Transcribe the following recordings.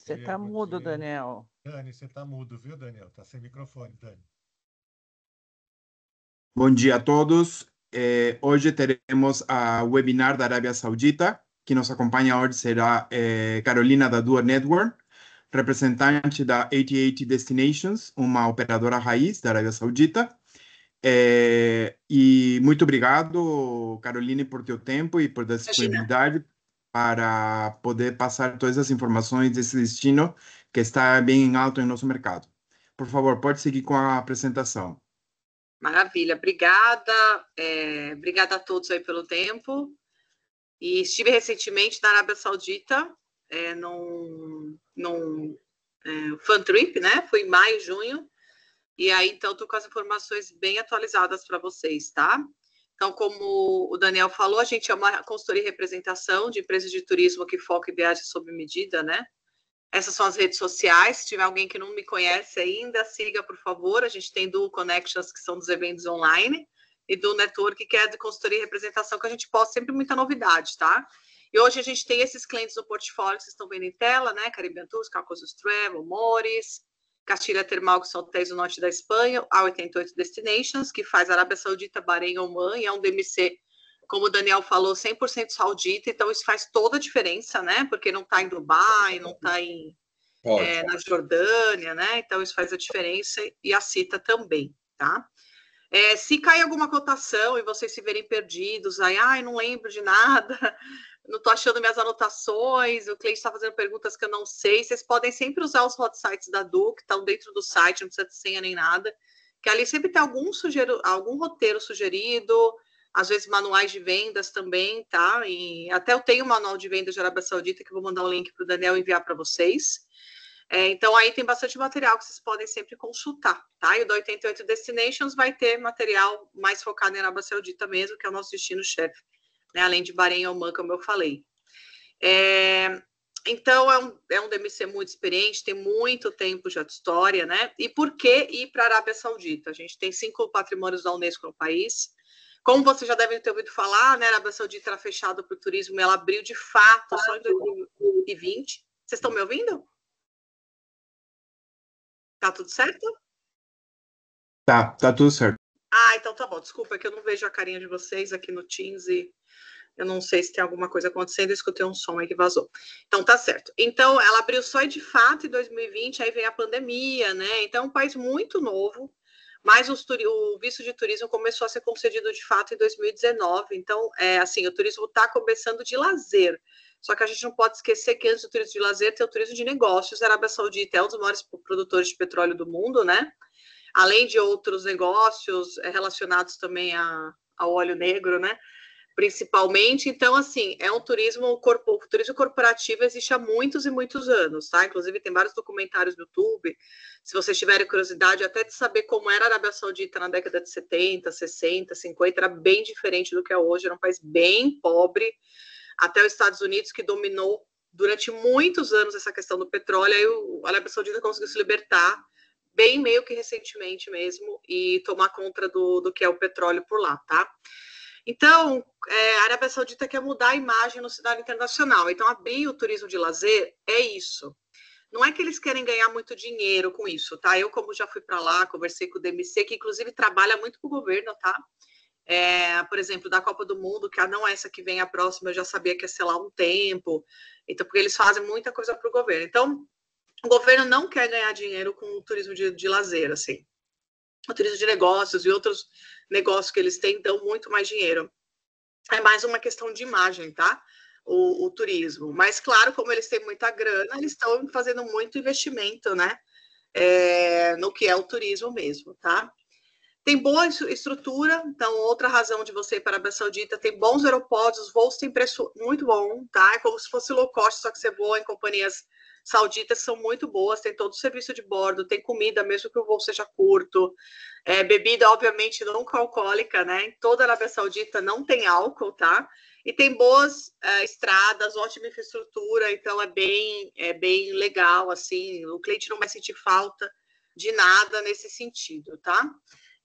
Você está mudo, Daniel. Dani, você está mudo, viu, Daniel? Está sem microfone, Dani. Bom dia a todos. Hoje teremos a webinar da Arábia Saudita. Que nos acompanha hoje será Carolina da Duo Network, representante da 88 Destinations, uma operadora raiz da Arábia Saudita. E muito obrigado, Caroline, por teu tempo e por dar disponibilidade para poder passar todas as informações desse destino que está bem alto em nosso mercado. Por favor, pode seguir com a apresentação. Maravilha, obrigada. Obrigada a todos aí pelo tempo. E estive recentemente na Arábia Saudita, num fan trip, né? Foi em maio, junho. E aí, então, estou com as informações bem atualizadas para vocês, tá? Então, como o Daniel falou, a gente é uma consultoria e representação de empresas de turismo que foca em viagens sob medida, né? Essas são as redes sociais. Se tiver alguém que não me conhece ainda, siga, por favor. A gente tem Duo Connections, que são dos eventos online, e do Network, que é de consultoria e representação, que a gente posta sempre muita novidade, tá? E hoje a gente tem esses clientes no portfólio que vocês estão vendo em tela, né? Caribbean Tours, Caucasus Travel, Mores, Castilha Termal, que são hotéis do norte da Espanha, a 88 Destinations, que faz Arábia Saudita, Bahrein, Oman, e é um DMC, como o Daniel falou, 100% saudita, então isso faz toda a diferença, né? Porque não está em Dubai, não está na Jordânia, né? Então isso faz a diferença, e a Cita também, tá? Se cair alguma cotação e vocês se verem perdidos, aí, não lembro de nada, não estou achando minhas anotações, o cliente está fazendo perguntas que eu não sei, vocês podem sempre usar os hot sites da Du, que estão dentro do site, não precisa de senha nem nada, que ali sempre tem algum roteiro sugerido, às vezes manuais de vendas também, tá? E até eu tenho um manual de vendas de Arábia Saudita, que eu vou mandar um link para o Daniel enviar para vocês. Então, aí tem bastante material que vocês podem sempre consultar, tá? E o da 88 Destinations vai ter material mais focado em Arábia Saudita mesmo, que é o nosso destino-chefe, né? Além de Bahrein e Oman, como eu falei. Então, é um DMC muito experiente, tem muito tempo já de história, né? E por que ir para a Arábia Saudita? A gente tem 5 patrimônios da Unesco no país. Como vocês já devem ter ouvido falar, né? A Arábia Saudita era fechada para o turismo e ela abriu de fato só em 2020. Vocês estão me ouvindo? Tá tudo certo? Tá tudo certo. Então tá bom. Desculpa, é que eu não vejo a carinha de vocês aqui no Teams e eu não sei se tem alguma coisa acontecendo, eu escutei um som aí que vazou. Então tá certo. Então ela abriu só de fato em 2020, aí veio a pandemia, né? Então é um país muito novo, mas o visto de turismo começou a ser concedido de fato em 2019. Então, assim, o turismo está começando de lazer. Só que a gente não pode esquecer que antes do turismo de lazer tem o turismo de negócios. A Arábia Saudita é um dos maiores produtores de petróleo do mundo, né? Além de outros negócios relacionados também ao óleo negro, né? Principalmente. Então, assim, é um turismo, o turismo corporativo existe há muitos e muitos anos, tá? Inclusive, tem vários documentários no YouTube, se vocês tiverem curiosidade, até de saber como era a Arábia Saudita na década de 70, 60, 50, era bem diferente do que é hoje, era um país bem pobre, até os Estados Unidos, que dominou durante muitos anos essa questão do petróleo, aí a Arábia Saudita conseguiu se libertar, bem meio que recentemente mesmo, e tomar conta do que é o petróleo por lá, tá? Então, a Arábia Saudita quer mudar a imagem no cenário internacional. Então, abrir o turismo de lazer é isso. Não é que eles querem ganhar muito dinheiro com isso, tá? Eu, como já fui para lá, conversei com o DMC, que inclusive trabalha muito com o governo, tá? Por exemplo, da Copa do Mundo, que não é essa que vem a próxima, eu já sabia que ia ser lá um tempo. Então, porque eles fazem muita coisa para o governo. Então, o governo não quer ganhar dinheiro com o turismo de lazer, assim. O turismo de negócios e outros negócios que eles têm dão muito mais dinheiro. É mais uma questão de imagem, tá? O turismo. Mas, claro, como eles têm muita grana, eles estão fazendo muito investimento, né? No que é o turismo mesmo, tá? Tem boa estrutura, então outra razão de você ir para a Arábia Saudita, tem bons aeroportos, os voos têm preço muito bom, tá? É como se fosse low cost, só que você voa em companhias sauditas que são muito boas, tem todo o serviço de bordo, tem comida, mesmo que o voo seja curto, bebida, obviamente, nunca alcoólica, né? Em toda a Arábia Saudita não tem álcool, tá? E tem boas estradas, ótima infraestrutura, então é bem legal, assim, o cliente não vai sentir falta de nada nesse sentido, tá?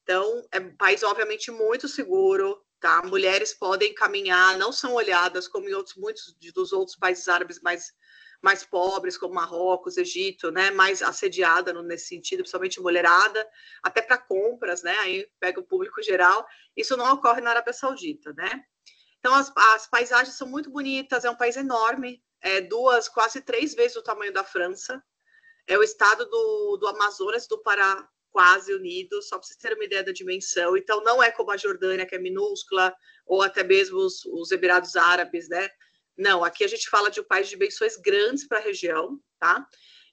Então, é um país, obviamente, muito seguro, tá? Mulheres podem caminhar, não são olhadas como em muitos dos outros países árabes mais pobres, como Marrocos, Egito, né, mais assediada nesse sentido, principalmente mulherada, até para compras, né, aí pega o público geral. Isso não ocorre na Arábia Saudita, né? Então, as paisagens são muito bonitas, é um país enorme, quase 3 vezes o tamanho da França, é o estado do Amazonas, do Pará, quase unido, só para vocês terem uma ideia da dimensão. Então, não é como a Jordânia, que é minúscula, ou até mesmo os Emirados Árabes, né? Não, aqui a gente fala de um país de dimensões grandes para a região, tá?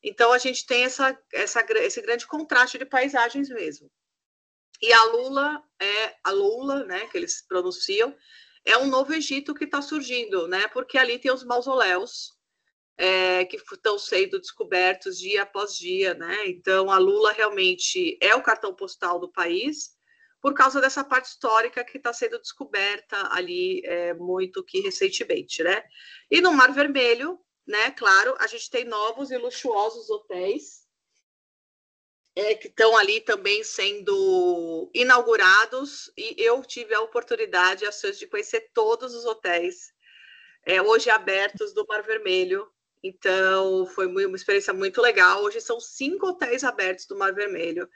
Então, a gente tem esse grande contraste de paisagens mesmo. E a Lula, né, que eles pronunciam, é um novo Egito que está surgindo, né? Porque ali tem os mausoléus que estão sendo descobertos dia após dia, né? Então, a Lula realmente é o cartão postal do país, por causa dessa parte histórica que está sendo descoberta ali muito que recentemente, né? E no Mar Vermelho, né? Claro, a gente tem novos e luxuosos hotéis que estão ali também sendo inaugurados, e eu tive a oportunidade, a chance de conhecer todos os hotéis hoje abertos do Mar Vermelho. Então, foi uma experiência muito legal. Hoje são 5 hotéis abertos do Mar Vermelho.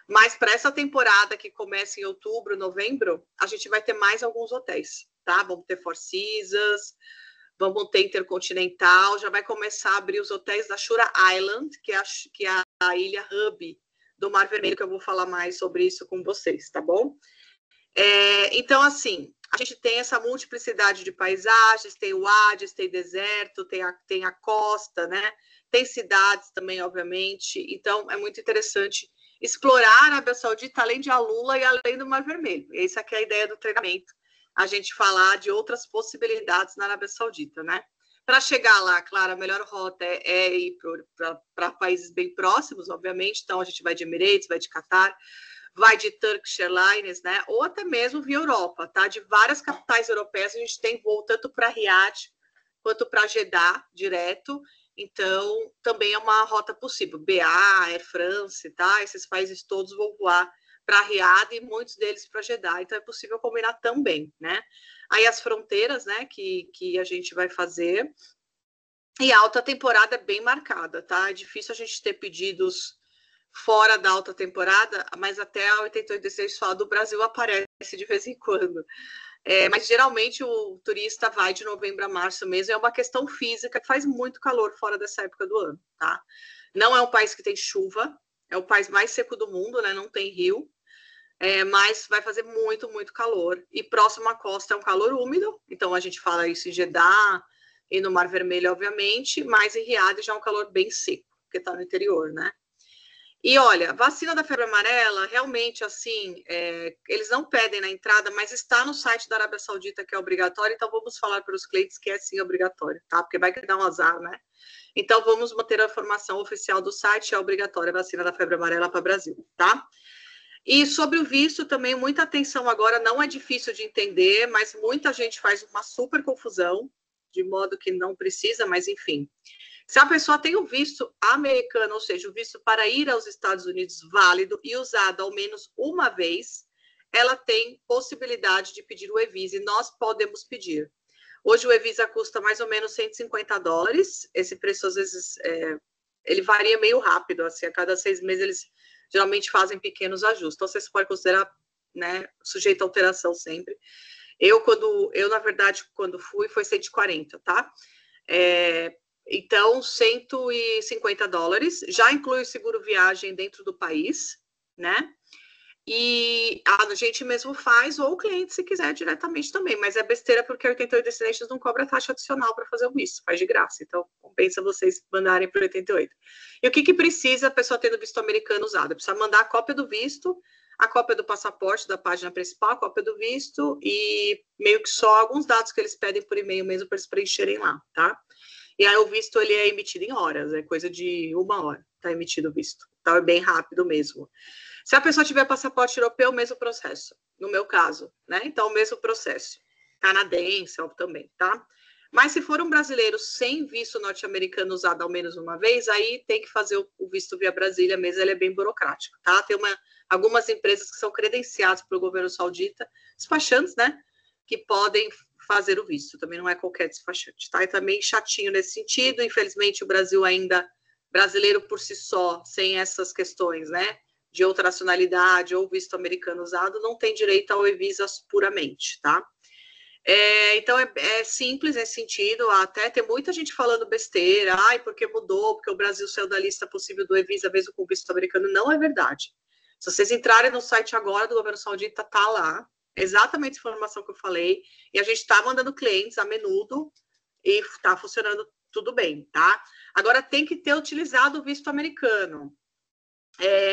Mas para essa temporada que começa em outubro, novembro, a gente vai ter mais alguns hotéis, tá? Vamos ter Four Seasons, vamos ter Intercontinental, já vai começar a abrir os hotéis da Shura Island, que é a ilha hub do Mar Vermelho, que eu vou falar mais sobre isso com vocês, tá bom? Então, assim, a gente tem essa multiplicidade de paisagens, tem o Hades, tem deserto, tem a costa, né? Tem cidades também, obviamente. Então, é muito interessante explorar a Arábia Saudita, além de Alula e além do Mar Vermelho. Essa aqui é a ideia do treinamento, a gente falar de outras possibilidades na Arábia Saudita, né? Para chegar lá, claro, a melhor rota é ir para países bem próximos, obviamente. Então, a gente vai de Emirates, vai de Qatar, vai de Turkish Airlines, né? Ou até mesmo via Europa, tá? De várias capitais europeias, a gente tem voo tanto para Riad quanto para Jeddah, direto. Então, também é uma rota possível. BA, Air France, tá? Esses países todos vão voar para Riad e muitos deles para Jeddah. Então, é possível combinar também, né? Aí as fronteiras, né? Que a gente vai fazer. E a alta temporada é bem marcada, tá? É difícil a gente ter pedidos fora da alta temporada, mas até a 8816 só do Brasil aparece de vez em quando. Mas geralmente o turista vai de novembro a março mesmo, é uma questão física, que faz muito calor fora dessa época do ano, tá? Não é um país que tem chuva, é o país mais seco do mundo, né? Não tem rio, mas vai fazer muito, muito calor. E próximo à costa é um calor úmido, então a gente fala isso em Jeddah e no Mar Vermelho, obviamente, mas em Riad já é um calor bem seco, porque está no interior, né? E olha, vacina da febre amarela, realmente, assim, eles não pedem na entrada, mas está no site da Arábia Saudita que é obrigatório, então vamos falar para os clientes que é sim obrigatório, tá? Porque vai dar um azar, né? Então vamos manter a informação oficial do site, é obrigatória a vacina da febre amarela para o Brasil, tá? E sobre o visto também, muita atenção agora, não é difícil de entender, mas muita gente faz uma super confusão, de modo que não precisa, mas enfim. Se a pessoa tem o visto americano, ou seja, o visto para ir aos Estados Unidos válido e usado ao menos uma vez, ela tem possibilidade de pedir o e-visa, e nós podemos pedir. Hoje o e-visa custa mais ou menos $150, esse preço às vezes ele varia meio rápido, assim, a cada 6 meses eles geralmente fazem pequenos ajustes, então vocês podem considerar, né, sujeito a alteração sempre. Na verdade, quando fui, foi 140, tá? Então, $150, já inclui o seguro viagem dentro do país, né? E a gente mesmo faz, ou o cliente, se quiser, diretamente também, mas é besteira porque a 88 Destinations não cobra taxa adicional para fazer o visto, faz de graça, então compensa vocês mandarem para o 88. E o que precisa a pessoa tendo visto americano usado? Precisa mandar a cópia do visto, a cópia do passaporte da página principal, a cópia do visto e meio que só alguns dados que eles pedem por e-mail mesmo para eles preencherem lá, tá? E aí o visto, ele é emitido em horas, é coisa de 1 hora, tá emitido o visto. Então, é bem rápido mesmo. Se a pessoa tiver passaporte europeu, mesmo processo, no meu caso, né? Então, o mesmo processo. Canadense, também, tá? Mas se for um brasileiro sem visto norte-americano usado ao menos uma vez, aí tem que fazer o visto via Brasília mesmo, ele é bem burocrático, tá? Tem algumas empresas que são credenciadas pelo governo saudita, despachantes, né? Que podem fazer o visto, também não é qualquer despachante, tá? É também chatinho nesse sentido, infelizmente o Brasil ainda, brasileiro por si só, sem essas questões, né, de outra nacionalidade ou visto americano usado, não tem direito ao e-visa puramente, tá? Então é simples nesse sentido, até tem muita gente falando besteira, ai, porque mudou, porque o Brasil saiu da lista possível do e-visa, mesmo com visto americano, não é verdade. Se vocês entrarem no site agora do governo saudita, tá lá, exatamente a informação que eu falei, e a gente está mandando clientes a menudo, e está funcionando tudo bem, tá? Agora tem que ter utilizado o visto americano.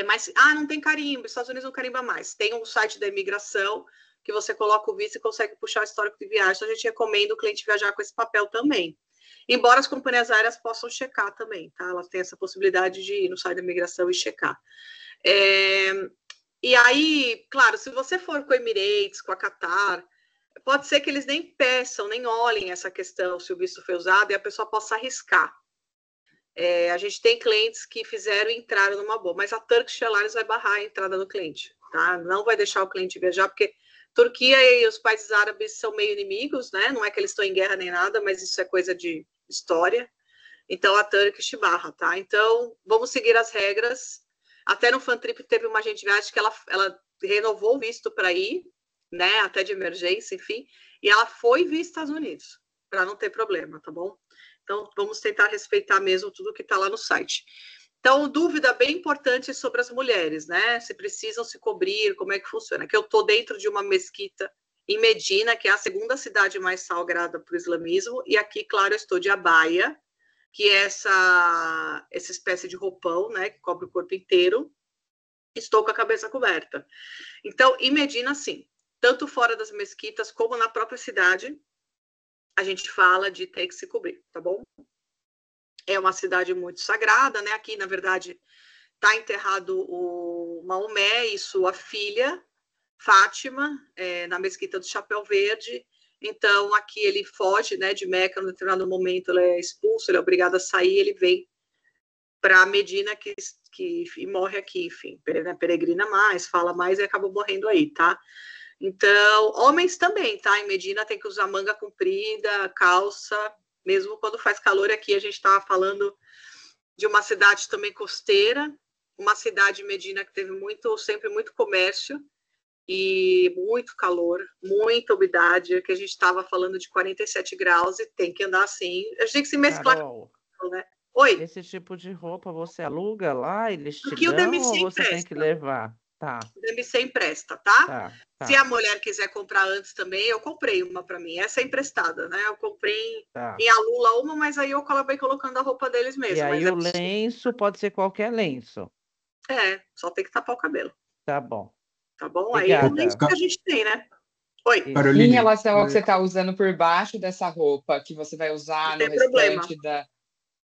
Mas, não tem carimbo, os Estados Unidos não carimba mais. Tem um site da imigração que você coloca o visto e consegue puxar o histórico de viagem. Então, a gente recomenda o cliente viajar com esse papel também. Embora as companhias aéreas possam checar também, tá? Elas têm essa possibilidade de ir no site da imigração e checar. E aí, claro, se você for com a Emirates, com a Qatar, pode ser que eles nem peçam, nem olhem essa questão, se o visto foi usado, e a pessoa possa arriscar. A gente tem clientes que fizeram e entraram numa boa, mas a Turkish Airlines vai barrar a entrada do cliente, tá? Não vai deixar o cliente viajar, porque Turquia e os países árabes são meio inimigos, né? Não é que eles estão em guerra nem nada, mas isso é coisa de história. Então, a Turkish barra, tá? Então, vamos seguir as regras. Até no Fantrip teve uma agente de viagem que ela renovou o visto para ir, né? Até de emergência, enfim. E ela foi vir aos Estados Unidos, para não ter problema, tá bom? Então, vamos tentar respeitar mesmo tudo que está lá no site. Então, dúvida bem importante sobre as mulheres, né? Se precisam se cobrir, como é que funciona. Que eu estou dentro de uma mesquita em Medina, que é a segunda cidade mais sagrada para o islamismo, e aqui, claro, eu estou de abaia, que é essa espécie de roupão, né, que cobre o corpo inteiro. Estou com a cabeça coberta. Então, em Medina, sim, tanto fora das mesquitas como na própria cidade, a gente fala de ter que se cobrir, tá bom? É uma cidade muito sagrada, né? Aqui, na verdade, está enterrado o Maomé e sua filha, Fátima, na mesquita do Chapéu Verde. Então, aqui ele foge, né, de Meca, em determinado momento ele é expulso, ele é obrigado a sair, ele vem para Medina e morre aqui, enfim, peregrina mais, fala mais e acaba morrendo aí, tá? Então, homens também, tá? Em Medina tem que usar manga comprida, calça, mesmo quando faz calor. Aqui a gente estava falando de uma cidade também costeira, uma cidade, Medina, que teve sempre muito comércio e muito calor, muita umidade, que a gente estava falando de 47 graus e tem que andar assim. A gente tem que se mesclar, Carol, né? Oi? esse tipo de roupa você aluga lá, eles te Aqui o dão DMC ou você tem que empresta. levar? Tá, O DMC empresta, tá? tá, Se a mulher quiser comprar antes também, eu comprei uma para mim. Essa é emprestada, né? Eu comprei tá. em Alula uma, mas aí eu acabei colocando a roupa deles mesmo. E aí mas o lenço pode ser qualquer lenço. só tem que tapar o cabelo. Tá bom. Tá bom? Obrigada. Aí o lenço que a gente tem, né? Oi. Isso. Em Caroline, relação ao que você está usando por baixo dessa roupa, que você vai usar Não no tem problema. restante da...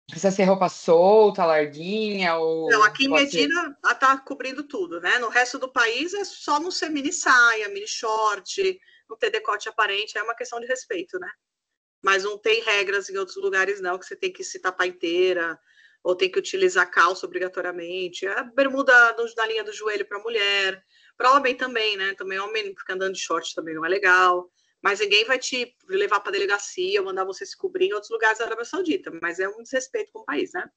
Precisa ser roupa solta, larguinha, ou... Não, aqui em pode ser- Medina tá cobrindo tudo, né? No resto do país é só não ser mini saia, mini short, não ter decote aparente, é uma questão de respeito, né? Mas não tem regras em outros lugares, não, que você tem que se tapar inteira, ou tem que utilizar calça obrigatoriamente. A bermuda na linha do joelho para mulher, para homem também, né? Também homem fica andando de short também não é legal. Mas ninguém vai te levar para delegacia ou mandar você se cobrir em outros lugares da Arábia Saudita. Mas é um desrespeito com o país, né?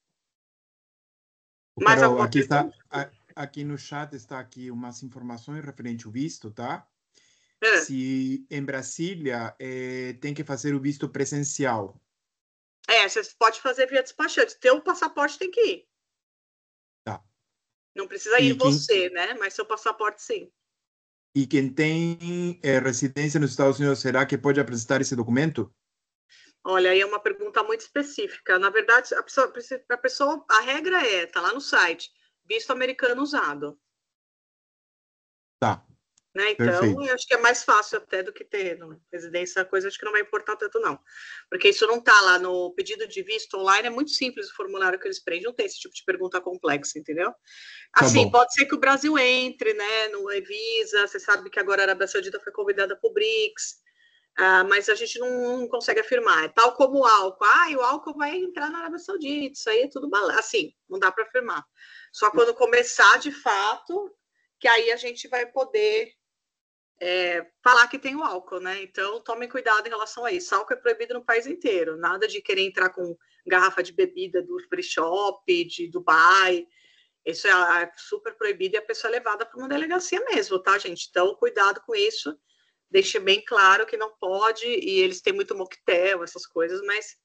Mais Carol, alguma aqui está, pergunta? aqui no chat está aqui umas informações referente ao visto, tá? É. Se em Brasília tem que fazer o visto presencial. Você pode fazer via despachante. Teu passaporte tem que ir. Tá. Não precisa ir você, né? Mas seu passaporte, sim. E quem tem residência nos Estados Unidos, será que pode apresentar esse documento? Olha, aí é uma pergunta muito específica. Na verdade, a regra tá lá no site, visto americano usado. Tá. Né? Então, Perfeito. eu acho que é mais fácil até do que ter residência, coisa acho que não vai importar tanto, não. Porque isso não está lá no pedido de visto online, é muito simples o formulário que eles preenchem, não tem esse tipo de pergunta complexa, entendeu? Assim, pode ser que o Brasil entre, né, no e-visa, você sabe que agora a Arábia Saudita foi convidada para o BRICS, mas a gente não consegue afirmar. É tal como o álcool. O álcool vai entrar na Arábia Saudita, isso aí é tudo assim, não dá para afirmar. Só quando começar de fato, que aí a gente vai poder falar que tem o álcool, né? Então, tomem cuidado em relação a isso. Álcool é proibido no país inteiro. Nada de querer entrar com garrafa de bebida do free shop, de Dubai. Isso é super proibido e a pessoa é levada para uma delegacia mesmo, tá, gente? Então, cuidado com isso. Deixe bem claro que não pode, e eles têm muito moquetel, essas coisas, mas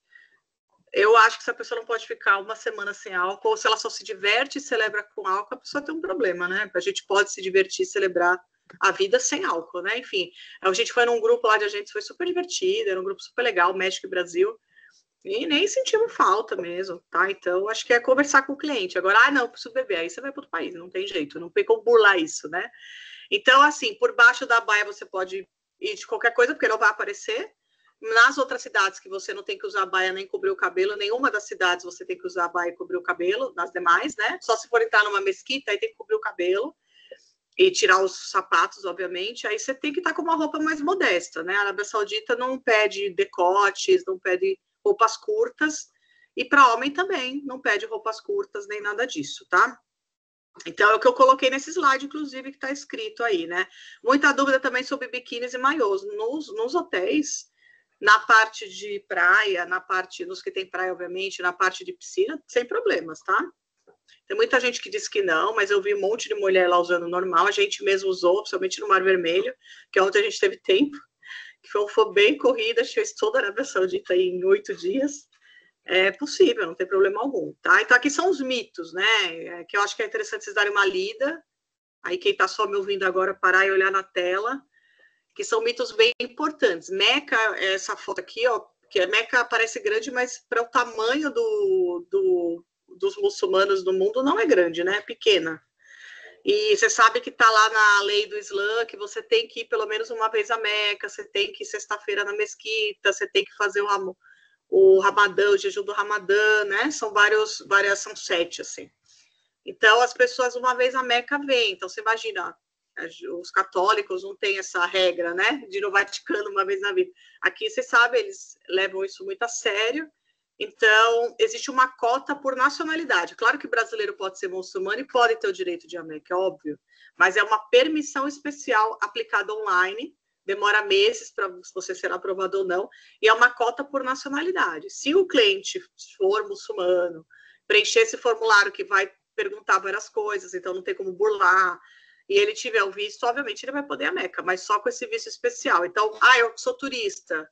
eu acho que se a pessoa não pode ficar uma semana sem álcool, ou se ela só se diverte e celebra com álcool, a pessoa tem um problema, né? A gente pode se divertir e celebrar a vida sem álcool, né? Enfim, a gente foi num grupo lá de agentes, foi super divertido, era um grupo super legal, México e Brasil, e nem sentimos falta mesmo, tá? Então, acho que é conversar com o cliente. Agora, não, preciso beber, aí você vai para outro país, não tem jeito, não tem como burlar isso, né? Então, assim, por baixo da baia você pode ir de qualquer coisa, porque não vai aparecer. Nas outras cidades que você não tem que usar baia nem cobrir o cabelo, nenhuma das cidades você tem que usar baia e cobrir o cabelo, nas demais, né? Só se for entrar numa mesquita, aí tem que cobrir o cabelo e tirar os sapatos, obviamente. Aí você tem que estar com uma roupa mais modesta, né? A Arábia Saudita não pede decotes, não pede roupas curtas, e para homem também não pede roupas curtas nem nada disso, tá? Então, é o que eu coloquei nesse slide, inclusive, que está escrito aí, né? Muita dúvida também sobre biquínis e maiôs. Nos hotéis, na parte de praia, nos que tem praia, obviamente, na parte de piscina, sem problemas, tá? Tem muita gente que diz que não, mas eu vi um monte de mulher lá usando normal, a gente mesmo usou, principalmente no Mar Vermelho, que é onde a gente teve tempo, que foi bem corrida, fez toda a Arábia Saudita aí em 8 dias. É possível, não tem problema algum, tá? Então, aqui são os mitos, né? Que eu acho que é interessante vocês darem uma lida. Aí, quem está só me ouvindo agora, parar e olhar na tela, que são mitos bem importantes. Meca, essa foto aqui, ó, que Meca parece grande, mas para o tamanho dos muçulmanos do mundo não é grande, né? É pequena. E você sabe que está lá na lei do Islã que você tem que ir pelo menos uma vez a Meca, você tem que ir sexta-feira na mesquita, você tem que fazer o Ramadã, o jejum do Ramadã, né? São são 7, assim. Então, as pessoas, uma vez a Meca vêm. Então, você imagina, os católicos não têm essa regra, né? De ir no Vaticano uma vez na vida. Aqui, você sabe, eles levam isso muito a sério. Então, existe uma cota por nacionalidade. Claro que brasileiro pode ser muçulmano e pode ter o direito de ir à Meca, é óbvio. Mas é uma permissão especial aplicada online. Demora meses para você ser aprovado ou não, e é uma cota por nacionalidade. Se o cliente for muçulmano, preencher esse formulário que vai perguntar várias coisas, então não tem como burlar, e ele tiver o visto, obviamente ele vai poder ir à Meca, mas só com esse visto especial. Então, eu sou turista,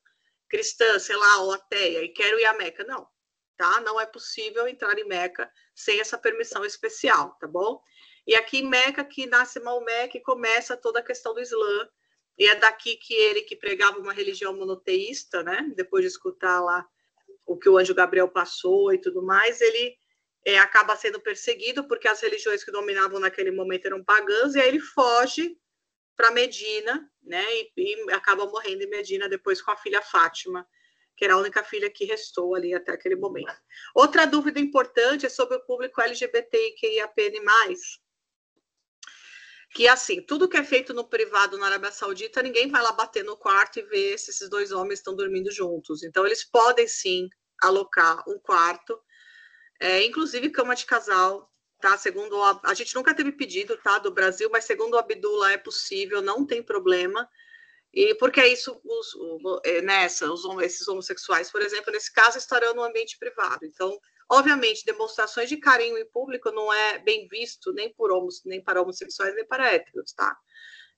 cristã, sei lá, ou ateia, e quero ir à Meca. Não, tá? Não é possível entrar em Meca sem essa permissão especial, tá bom? E aqui em Meca, que nasce Maomé, que começa toda a questão do Islã, e é daqui que ele, que pregava uma religião monoteísta, né? Depois de escutar lá o que o anjo Gabriel passou e tudo mais, ele acaba sendo perseguido porque as religiões que dominavam naquele momento eram pagãs, e aí ele foge para Medina, né? E acaba morrendo em Medina depois com a filha Fátima, que era a única filha que restou ali até aquele momento. Outra dúvida importante é sobre o público LGBTQIAPN+, que, assim, tudo que é feito no privado na Arábia Saudita, ninguém vai lá bater no quarto e ver se esses dois homens estão dormindo juntos. Então, eles podem, sim, alocar um quarto, inclusive cama de casal, tá? Segundo a gente nunca teve pedido, tá, do Brasil, mas segundo o Abdullah é possível, não tem problema. E porque é isso, esses homossexuais, por exemplo, nesse caso, estarão no ambiente privado. Então, obviamente, demonstrações de carinho em público não é bem visto nem para homossexuais, nem para héteros, tá?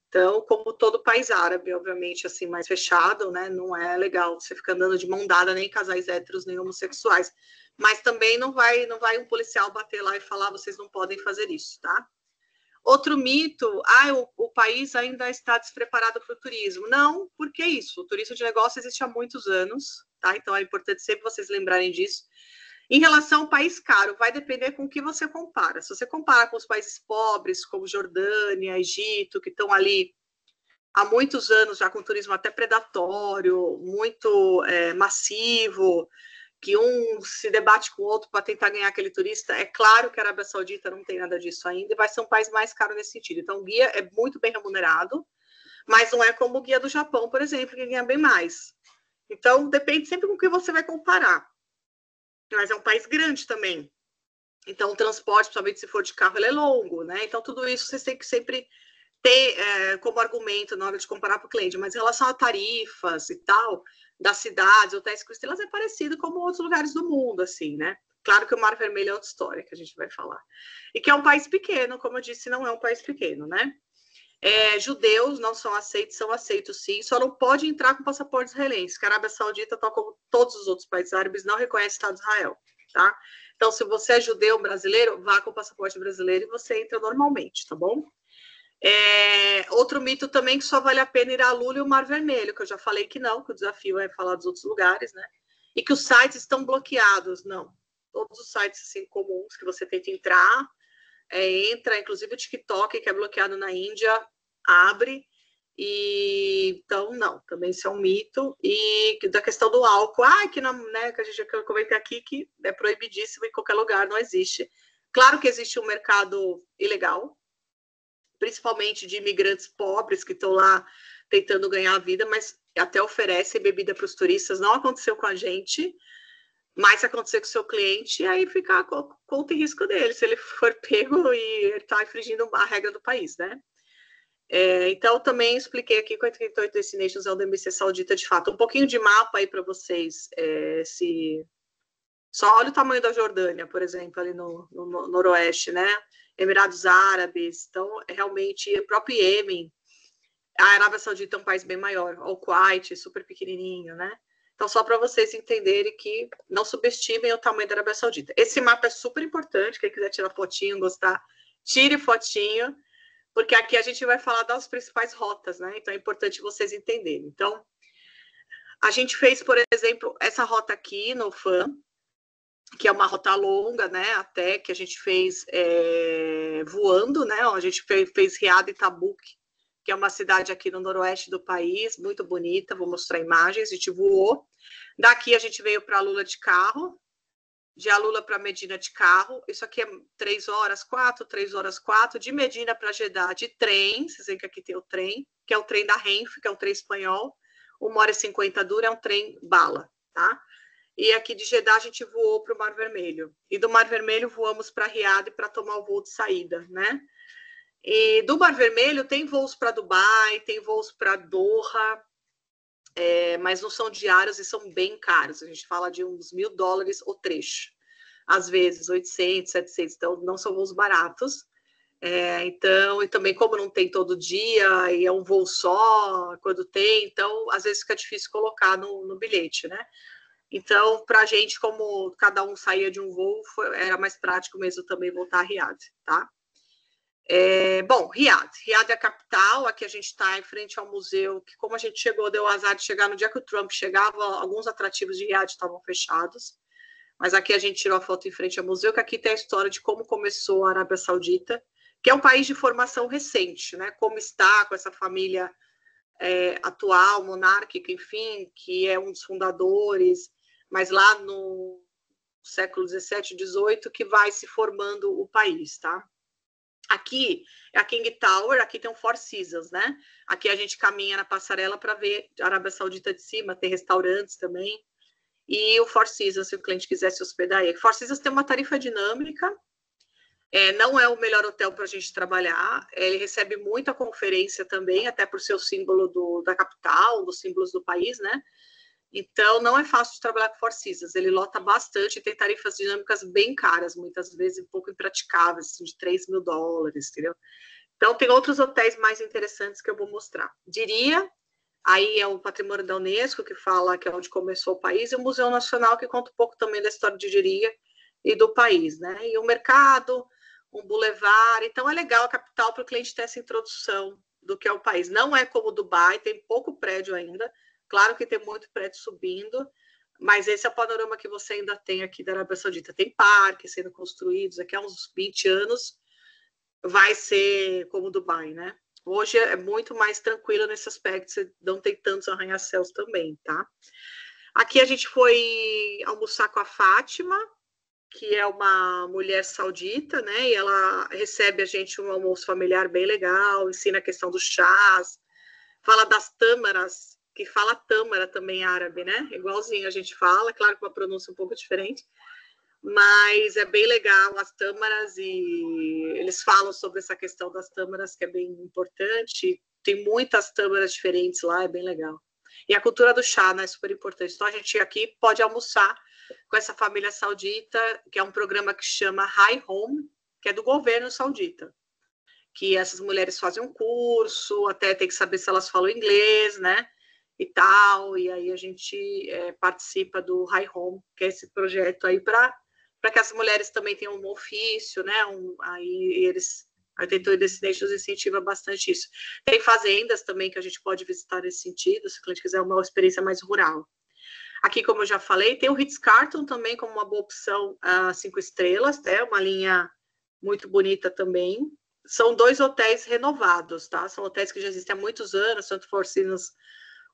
Então, como todo país árabe, obviamente, assim, mais fechado, né? Não é legal você ficar andando de mão dada, nem casais héteros, nem homossexuais. Mas também não vai um policial bater lá e falar, vocês não podem fazer isso, tá? Outro mito, o país ainda está despreparado para o turismo. Não, por que isso? O turismo de negócio existe há muitos anos, tá? Então, é importante sempre vocês lembrarem disso. Em relação ao país caro, vai depender com o que você compara. Se você compara com os países pobres, como Jordânia, Egito, que estão ali há muitos anos já com turismo até predatório, muito massivo, que um se debate com o outro para tentar ganhar aquele turista, é claro que a Arábia Saudita não tem nada disso ainda e vai ser um país mais caro nesse sentido. Então, o guia é muito bem remunerado, mas não é como o guia do Japão, por exemplo, que ganha bem mais. Então, depende sempre com o que você vai comparar. Mas é um país grande também. Então, o transporte, principalmente se for de carro, ele é longo, né? Então, tudo isso vocês têm que sempre ter como argumento na hora de comparar para o cliente, mas em relação a tarifas e tal, das cidades, hotéis com estrelas, é parecido como outros lugares do mundo, assim, né? Claro que o Mar Vermelho é outra história que a gente vai falar. E que é um país pequeno, como eu disse, não é um país pequeno, né? Judeus não são aceitos sim, só não pode entrar com passaporte israelense, que a Arábia Saudita, tal como todos os outros países árabes, não reconhece o Estado de Israel, tá? Então, se você é judeu brasileiro, vá com o passaporte brasileiro e você entra normalmente, tá bom? Outro mito também que só vale a pena ir a Lula e o Mar Vermelho, que eu já falei que não, que o desafio é falar dos outros lugares, né? E que os sites estão bloqueados, não. Todos os sites assim, comuns que você tenta entrar, entra, inclusive o TikTok, que é bloqueado na Índia, abre. E então, não, também isso é um mito. E da questão do álcool, que, não, né, que a gente comentei aqui, que é proibidíssimo em qualquer lugar, não existe. Claro que existe um mercado ilegal, principalmente de imigrantes pobres que estão lá tentando ganhar a vida, mas até oferecem bebida para os turistas. Não aconteceu com a gente, mas se acontecer com o seu cliente, aí fica conta e risco dele, se ele for pego e ele está infringindo a regra do país, né? Então, também expliquei aqui que o 88 Destinations é o DMC Saudita, de fato. Um pouquinho de mapa aí para vocês, só olha o tamanho da Jordânia, por exemplo, ali no noroeste, né? Emirados Árabes, então, realmente, o próprio Iêmen, a Arábia Saudita é um país bem maior, o Kuwait, super pequenininho, né? Então, só para vocês entenderem que não subestimem o tamanho da Arábia Saudita. Esse mapa é super importante, quem quiser tirar fotinho, gostar, tire fotinho, porque aqui a gente vai falar das principais rotas, né? Então, é importante vocês entenderem. Então, a gente fez, por exemplo, essa rota aqui no FAM, que é uma rota longa, né, até que a gente fez voando, né, a gente fez Riad e Tabuk, que é uma cidade aqui no noroeste do país, muito bonita, vou mostrar imagens, a gente voou. Daqui a gente veio para Lula de carro, de Alula para Medina de carro, isso aqui é 3 horas 4, 3 horas 4, de Medina para Jeddah de trem, vocês veem que aqui tem o trem, que é o trem da Renfe, que é um trem espanhol, 1h50 dura, é um trem bala, tá? E aqui de Jeddah a gente voou para o Mar Vermelho. E do Mar Vermelho voamos para Riad para tomar o voo de saída, né? E do Mar Vermelho tem voos para Dubai, tem voos para Doha, mas não são diários e são bem caros. A gente fala de uns $1.000 o trecho. Às vezes 800, 700, então não são voos baratos. Então, e também como não tem todo dia, e é um voo só, quando tem, então às vezes fica difícil colocar no bilhete, né? Então, para a gente, como cada um saía de um voo, era mais prático mesmo também voltar a Riad, tá? Bom, Riad é a capital, aqui a gente está em frente ao museu, que como a gente chegou, deu o azar de chegar no dia que o Trump chegava, alguns atrativos de Riad estavam fechados, mas aqui a gente tirou a foto em frente ao museu, que aqui tem a história de como começou a Arábia Saudita, que é um país de formação recente, né? Como está com essa família atual, monárquica, enfim, que é um dos fundadores, mas lá no século 17, 18, que vai se formando o país, tá? Aqui é a King Tower, aqui tem o Four Seasons, né? Aqui a gente caminha na passarela para ver a Arábia Saudita de cima, tem restaurantes também. E o Four Seasons, se o cliente quiser se hospedar aí. Four Seasons tem uma tarifa dinâmica, não é o melhor hotel para a gente trabalhar, ele recebe muita conferência também, até por ser o símbolo da capital, dos símbolos do país, né? Então, não é fácil de trabalhar com Four Seasons, ele lota bastante, tem tarifas dinâmicas bem caras, muitas vezes um pouco impraticáveis, assim, de $3.000, entendeu? Então, tem outros hotéis mais interessantes que eu vou mostrar. Diria, aí é o patrimônio da Unesco, que fala que é onde começou o país, e o Museu Nacional, que conta um pouco também da história de Diria e do país, né? E o mercado, um bulevar, então é legal a capital para o cliente ter essa introdução do que é o país. Não é como Dubai, tem pouco prédio ainda, claro que tem muito prédio subindo, mas esse é o panorama que você ainda tem aqui da Arábia Saudita. Tem parques sendo construídos, daqui a uns 20 anos vai ser como Dubai, né? Hoje é muito mais tranquilo nesse aspecto, você não tem tantos arranha-céus também, tá? Aqui a gente foi almoçar com a Fátima, que é uma mulher saudita, né? E ela recebe a gente um almoço familiar bem legal, ensina a questão dos chás, fala das tâmaras, que fala tâmara também árabe, né? Igualzinho a gente fala, claro que uma pronúncia um pouco diferente. mas é bem legal as tâmaras e eles falam sobre essa questão das tâmaras, que é bem importante. Tem muitas tâmaras diferentes lá, é bem legal. E a cultura do chá, né, é super importante. Então, a gente aqui pode almoçar com essa família saudita, que é um programa que chama High Home, que é do governo saudita. Que essas mulheres fazem um curso, até tem que saber se elas falam inglês, né, e tal. E aí a gente participa do High Home, que é esse projeto aí para que as mulheres também tenham um ofício, né, aí eles... A Arquitetura Destinations incentiva bastante isso. Tem fazendas também que a gente pode visitar nesse sentido, se o cliente quiser uma experiência mais rural. Aqui, como eu já falei, tem o Ritz-Carlton também como uma boa opção 5 estrelas, né? Uma linha muito bonita também. São 2 hotéis renovados, tá? São hotéis que já existem há muitos anos, tanto Four Seasons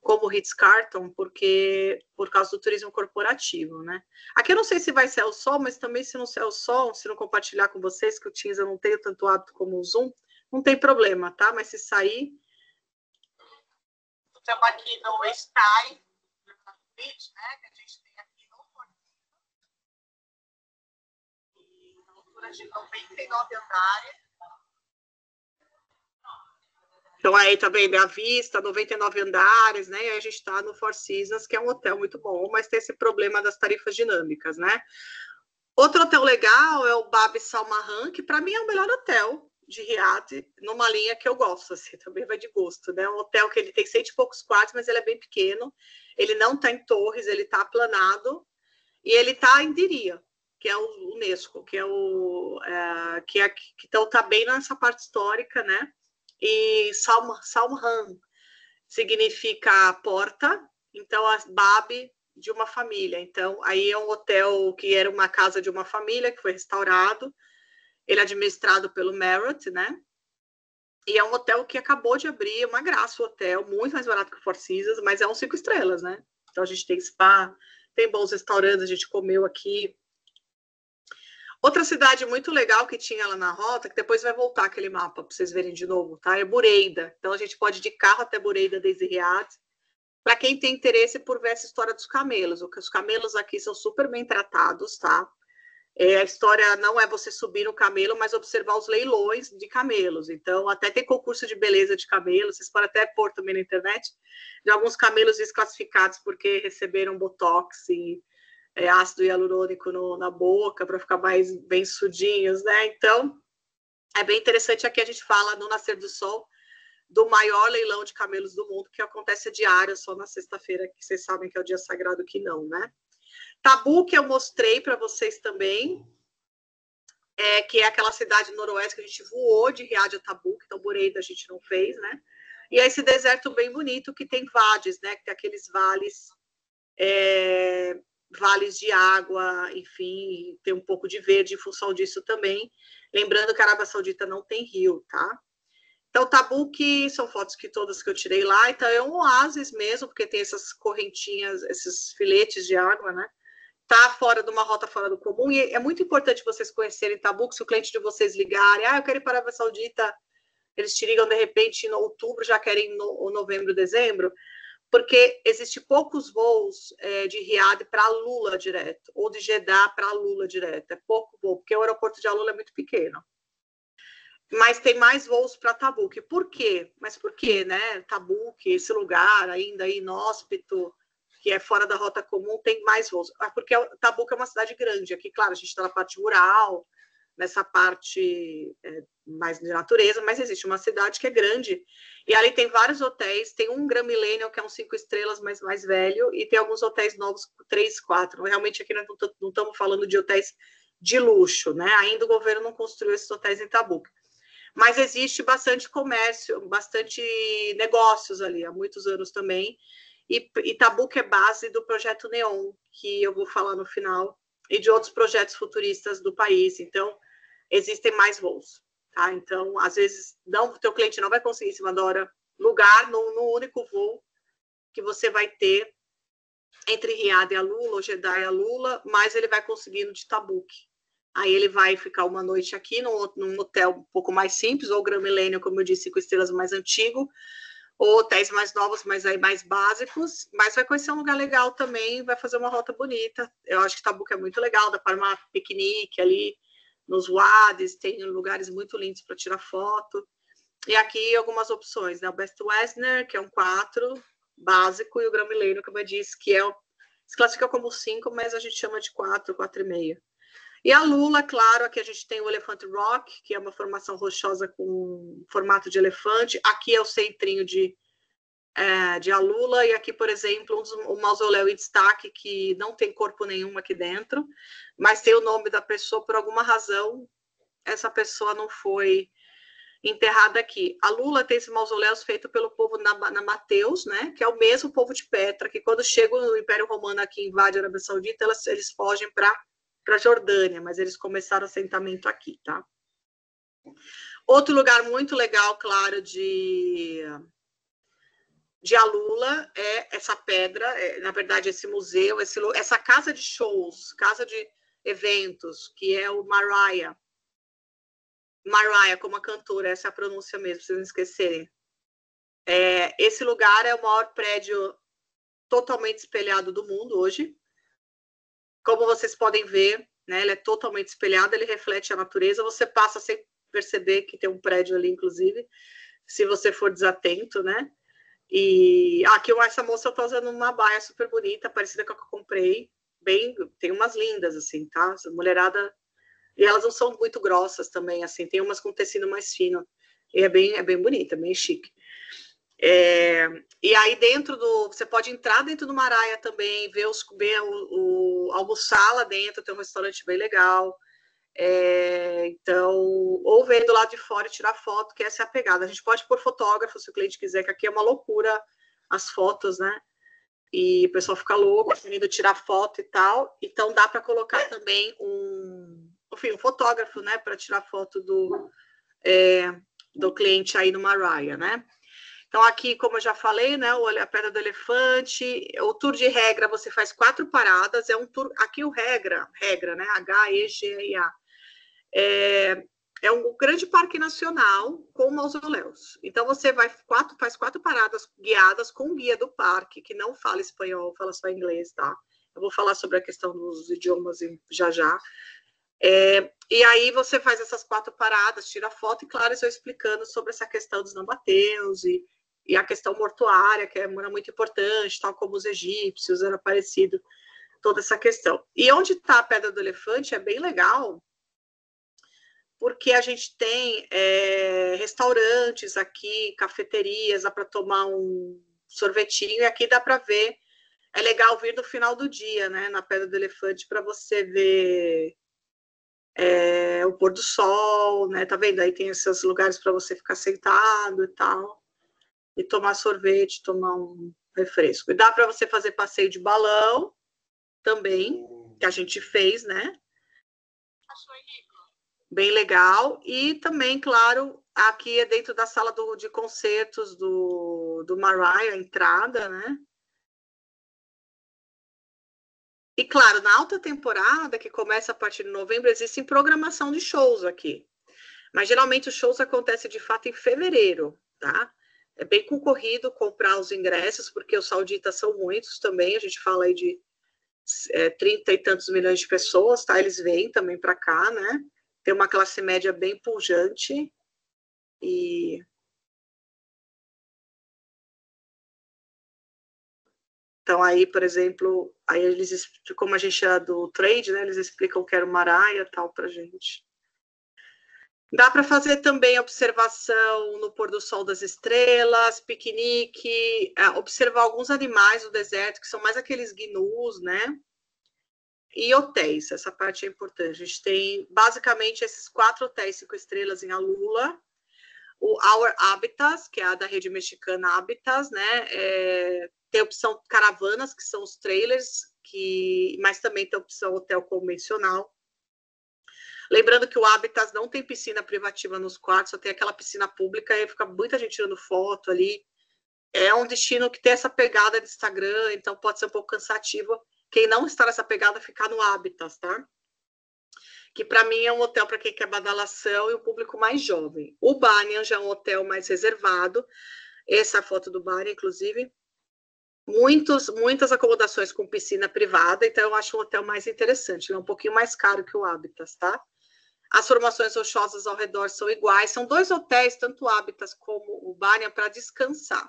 como o Ritz-Carlton, por causa do turismo corporativo, né? Aqui eu não sei se vai ser o sol, mas também se não ser o sol, se não compartilhar com vocês, que o Teams eu não tenho tanto hábito como o Zoom, não tem problema, tá? Mas se sair... Estamos aqui no Sky, né, que a gente tem aqui no Fortaleza, na altura de 99 andares. Então, aí tá vendo a vista, 99 andares, né? E aí a gente está no Four Seasons, que é um hotel muito bom, mas tem esse problema das tarifas dinâmicas, né? Outro hotel legal é o Babi Salmahan, que para mim é o melhor hotel de Riad, numa linha que eu gosto, assim, também vai de gosto, né? Um hotel que ele tem 100 e poucos quartos, mas ele é bem pequeno, ele não está em torres, ele está aplanado, e ele está em Diria, que é o Unesco, que é o... então tá bem nessa parte histórica, né? E Salmahan significa porta, então a Babi de uma família. Então, aí é um hotel que era uma casa de uma família, que foi restaurado, ele é administrado pelo Marriott, né? E é um hotel que acabou de abrir, uma graça o hotel, muito mais barato que o Four Seasons, mas é um 5 estrelas, né? Então a gente tem spa, tem bons restaurantes, a gente comeu aqui. Outra cidade muito legal que tinha lá na rota, que depois vai voltar aquele mapa para vocês verem de novo, tá? É Bureida. Então a gente pode ir de carro até Bureida desde Riad. Para quem tem interesse por ver essa história dos camelos, os camelos aqui são super bem tratados, tá? A história não é você subir no camelo, mas observar os leilões de camelos. Então, até tem concurso de beleza de camelos, vocês podem até pôr também na internet, de alguns camelos desclassificados porque receberam botox e ácido hialurônico na boca para ficar mais bem sudinhos, né? Então, é bem interessante. Aqui a gente fala no Nascer do Sol do maior leilão de camelos do mundo, que acontece diário, só na sexta-feira, que vocês sabem que é o dia sagrado que não, né? Tabu, que eu mostrei para vocês também, que é aquela cidade noroeste que a gente voou de Riad a Tabu, então Bureida a gente não fez, né? E é esse deserto bem bonito que tem vades, né? Que tem aqueles vales, vales de água, enfim, tem um pouco de verde em função disso também. Lembrando que a Arábia Saudita não tem rio, tá? Então, Tabu, que são fotos que todas que eu tirei lá, então é um oásis mesmo, porque tem essas correntinhas, esses filetes de água, né? Tá fora de uma rota fora do comum, e é muito importante vocês conhecerem Tabu, que se o cliente de vocês ligarem, eu quero ir para a Arábia Saudita, eles te ligam de repente em outubro, já querem novembro, dezembro, porque existe poucos voos de Riad para Lula direto, ou de Jeddah para Lula direto, é pouco voo, porque o aeroporto de Alula é muito pequeno. Mas tem mais voos para Tabuk. Por quê? Mas por quê, né? Tabuk, esse lugar ainda inóspito, que é fora da rota comum, tem mais voos. Porque Tabuk é uma cidade grande. Aqui, claro, a gente está na parte rural, nessa parte mais de natureza, mas existe uma cidade que é grande. E ali tem vários hotéis. Tem um Grand Millennium, que é um 5 estrelas, mas mais velho, e tem alguns hotéis novos, 3, 4. Realmente aqui nós não estamos falando de hotéis de luxo, né? Ainda o governo não construiu esses hotéis em Tabuk. Mas existe bastante comércio, bastante negócios ali, há muitos anos também. E Tabuk é base do projeto Neon, que eu vou falar no final, e de outros projetos futuristas do país. Então, existem mais voos, tá? Então, às vezes, o teu cliente não vai conseguir, em cima da hora, lugar no único voo que você vai ter entre Riad e Alula, ou Jeddah e Alula, mas ele vai conseguir no de Tabuk. Aí ele vai ficar uma noite aqui num hotel um pouco mais simples, ou Grand Millennium, como eu disse, 5 estrelas mais antigo, ou hotéis mais novos, mas aí mais básicos, mas vai conhecer um lugar legal também, vai fazer uma rota bonita. Eu acho que Tabuca é muito legal, dá para armar piquenique ali nos Wades, tem lugares muito lindos para tirar foto. E aqui algumas opções, né? O Best Western, que é um 4 básico, e o Grand Millennium, como eu disse, que se classifica como 5, mas a gente chama de 4, 4,5. E a Lula, claro, aqui a gente tem o Elephant Rock, que é uma formação rochosa com formato de elefante. Aqui é o centrinho de Alula, e aqui, por exemplo, um mausoléu em destaque que não tem corpo nenhum aqui dentro, mas tem o nome da pessoa, por alguma razão, essa pessoa não foi enterrada aqui. A Lula tem esses mausoléus feitos pelo povo Nabateus, né, que é o mesmo povo de Petra, que quando chega o Império Romano aqui e invade a Arábia Saudita, eles fogem para a Jordânia, mas eles começaram assentamento aqui, tá? Outro lugar muito legal, claro, de Alula é essa pedra, na verdade, esse museu, essa casa de shows, casa de eventos, que é o Mariah, como a cantora, essa é a pronúncia mesmo, pra vocês não esquecerem. Esse lugar é o maior prédio totalmente espelhado do mundo hoje. Como vocês podem ver, né, ele é totalmente espelhado, ele reflete a natureza, você passa sem perceber que tem um prédio ali, inclusive, se você for desatento, né? E aqui essa moça tá usando uma baia super bonita, parecida com a que eu comprei, tem umas lindas, assim, tá? Essa mulherada, e elas não são muito grossas também, assim, tem umas com tecido mais fino, e é bem bonita, bem chique. E aí você pode entrar dentro do Mariah também, almoçar lá dentro, tem um restaurante bem legal, então, ou ver do lado de fora e tirar foto, que essa é a pegada. A gente pode pôr fotógrafo, se o cliente quiser, que aqui é uma loucura as fotos, né? E o pessoal fica louco, querendo tirar foto e tal, então dá para colocar também um fotógrafo, né, para tirar foto do cliente aí no Mariah, né? Então, aqui, como eu já falei, né, a Pedra do Elefante, o tour de regra, você faz 4 paradas, é um tour, aqui o regra, né, H-E-G-I-A, é um grande parque nacional com mausoléus. Então, você faz 4 paradas guiadas com o guia do parque, que não fala espanhol, fala só inglês, tá? Eu vou falar sobre a questão dos idiomas já. E aí você faz essas 4 paradas, tira foto, e claro, estou explicando sobre essa questão dos nabateus e a questão mortuária, que era muito importante, tal como os egípcios, era parecido, toda essa questão. E onde está a Pedra do Elefante é bem legal, porque a gente tem restaurantes aqui, cafeterias, dá para tomar um sorvetinho, e aqui dá para ver, é legal vir no final do dia, né, na Pedra do Elefante, para você ver o pôr do sol, né? Tá vendo? Aí tem esses lugares para você ficar sentado e tal, e tomar sorvete, tomar um refresco. E dá para você fazer passeio de balão também, que a gente fez, né? Bem legal. E também, claro, aqui é dentro da sala de concertos do Mariah, a entrada, né? E, claro, na alta temporada, que começa a partir de novembro, existe programação de shows aqui. Mas, geralmente, os shows acontecem, de fato, em fevereiro, tá? É bem concorrido comprar os ingressos, porque os sauditas são muitos também. A gente fala aí de 30 e tantos milhões de pessoas, tá? Eles vêm também para cá, né? Tem uma classe média bem pujante. Então, aí, por exemplo, aí eles, como a gente é do trade, né, eles explicam que era uma Mariah e tal pra gente. Dá para fazer também observação no pôr do sol das estrelas, piquenique, observar alguns animais do deserto, que são mais aqueles gnus, né? E hotéis, essa parte é importante. A gente tem, basicamente, esses 4 hotéis 5 estrelas em Alula. O Our Habitats, que é a da rede mexicana Habitats, né? Tem a opção caravanas, que são os trailers, mas também tem a opção hotel convencional. Lembrando que o Habitats não tem piscina privativa nos quartos, só tem aquela piscina pública, e fica muita gente tirando foto ali. É um destino que tem essa pegada de Instagram, então pode ser um pouco cansativo. Quem não está nessa pegada, ficar no Habitats, tá? Que para mim é um hotel para quem quer badalação e o público mais jovem. O Banyan já é um hotel mais reservado, Essa é a foto do bar, inclusive. Muitas acomodações com piscina privada, então eu acho um hotel mais interessante, é um pouquinho mais caro que o Habitat, tá? As formações rochosas ao redor são iguais, são 2 hotéis, tanto o Habitat como o Banyan, para descansar.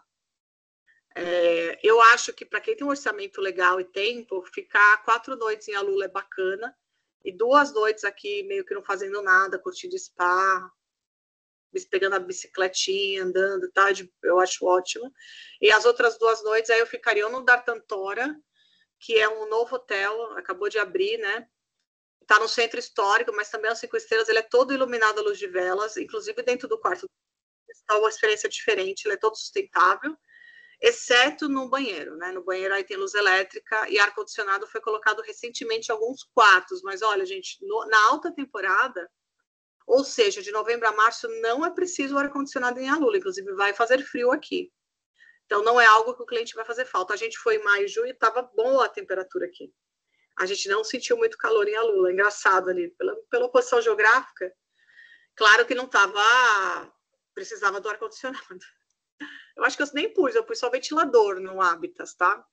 Eu acho que para quem tem um orçamento legal e tempo, ficar 4 noites em Alula é bacana, e 2 noites aqui meio que não fazendo nada, curtindo spa, pegando a bicicletinha, andando, tá? Eu acho ótimo. E as outras 2 noites, aí eu ficaria no Dartantora, que é um novo hotel, acabou de abrir, né? Tá no centro histórico, mas também é um 5 estrelas, ele é todo iluminado à luz de velas, inclusive dentro do quarto está uma experiência diferente, ele é todo sustentável, exceto no banheiro, né? No banheiro aí tem luz elétrica e ar-condicionado foi colocado recentemente em alguns quartos, mas olha, gente, na alta temporada, ou seja, de novembro a março, não é preciso ar-condicionado em Alula, inclusive vai fazer frio aqui. Então, não é algo que o cliente vai fazer falta. A gente foi em maio e junho e estava boa a temperatura aqui. A gente não sentiu muito calor em Alula, engraçado ali, pela posição geográfica. Claro que não estava, precisava do ar-condicionado. Eu acho que eu nem pus, eu pus só ventilador no Habitat, tá?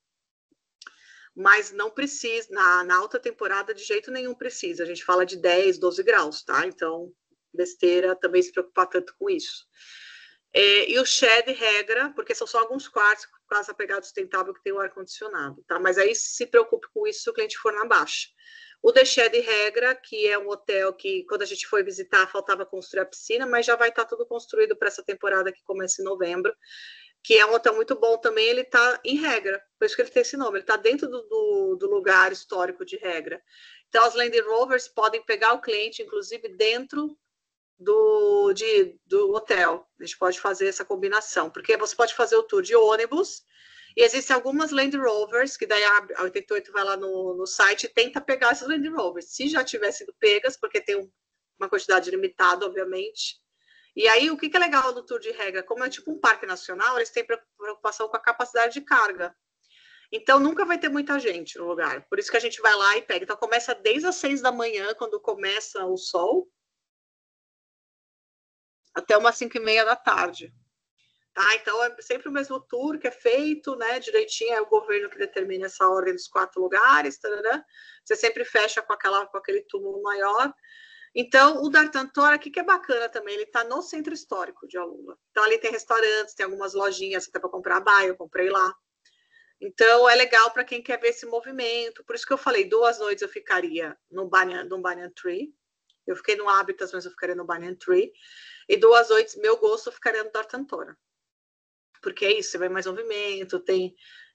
Mas não precisa, na alta temporada de jeito nenhum precisa. A gente fala de 10, 12 graus, tá? Então, besteira também se preocupar tanto com isso. E o shed regra, porque são só alguns quartos com casa pegada sustentável que tem o ar-condicionado, tá? Mas aí se preocupe com isso se o cliente for na baixa. O The Shed regra, que é um hotel que, quando a gente foi visitar, faltava construir a piscina, mas já vai estar tudo construído para essa temporada que começa em novembro, que é um hotel muito bom também, ele está em regra, por isso que ele tem esse nome, ele está dentro do lugar histórico de regra. Então, as Land Rovers podem pegar o cliente, inclusive, dentro do hotel. A gente pode fazer essa combinação, porque você pode fazer o tour de ônibus, e existem algumas Land Rovers, que daí a 88 vai lá no site e tenta pegar essas Land Rovers. Se já tiver sido pegas, porque tem uma quantidade limitada, obviamente. E aí, o que é legal do tour de regra? Como é tipo um parque nacional, eles têm preocupação com a capacidade de carga. Então, nunca vai ter muita gente no lugar. Por isso que a gente vai lá e pega. Então, começa desde as 6 da manhã, quando começa o sol, até umas 5:30 da tarde. Tá? Então, é sempre o mesmo tour que é feito, né? Direitinho, é o governo que determina essa ordem dos 4 lugares. Tarará. Você sempre fecha com aquele túmulo maior. Então, o Dartantora, o que é bacana também, ele está no centro histórico de Alula. Então, ali tem restaurantes, tem algumas lojinhas, até para comprar baia, eu comprei lá. Então, é legal para quem quer ver esse movimento. Por isso que eu falei, 2 noites eu ficaria no Banyan Tree. Eu fiquei no Habitat, mas eu ficaria no Banyan Tree. E 2 noites, meu gosto, eu ficaria no Dartantora. Porque é isso, você vai mais movimento,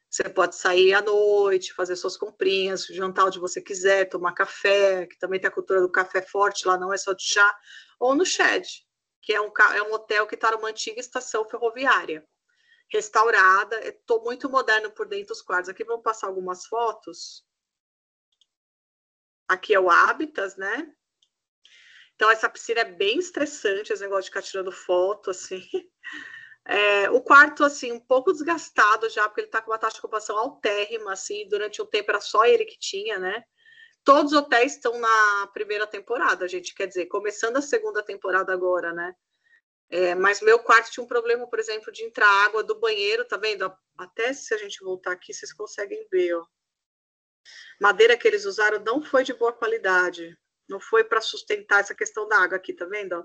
você pode sair à noite, fazer suas comprinhas, jantar onde você quiser, tomar café, que também tem a cultura do café forte, lá não é só de chá, ou no Shed, que é um hotel que está numa antiga estação ferroviária, restaurada, muito moderno por dentro dos quartos. Aqui vamos passar algumas fotos. Aqui é o Habitat, né? Então, essa piscina é bem estressante, esse negócio de ficar tirando foto, assim. O quarto, assim, um pouco desgastado já, porque ele está com uma taxa de ocupação altérrima, assim, durante um tempo era só ele que tinha, né? Todos os hotéis estão na primeira temporada, gente, quer dizer, começando a segunda temporada agora, né? Mas meu quarto tinha um problema, por exemplo, de entrar água do banheiro, tá vendo? Até se a gente voltar aqui, vocês conseguem ver, ó. Madeira que eles usaram não foi de boa qualidade, não foi para sustentar essa questão da água aqui, tá vendo? Ó?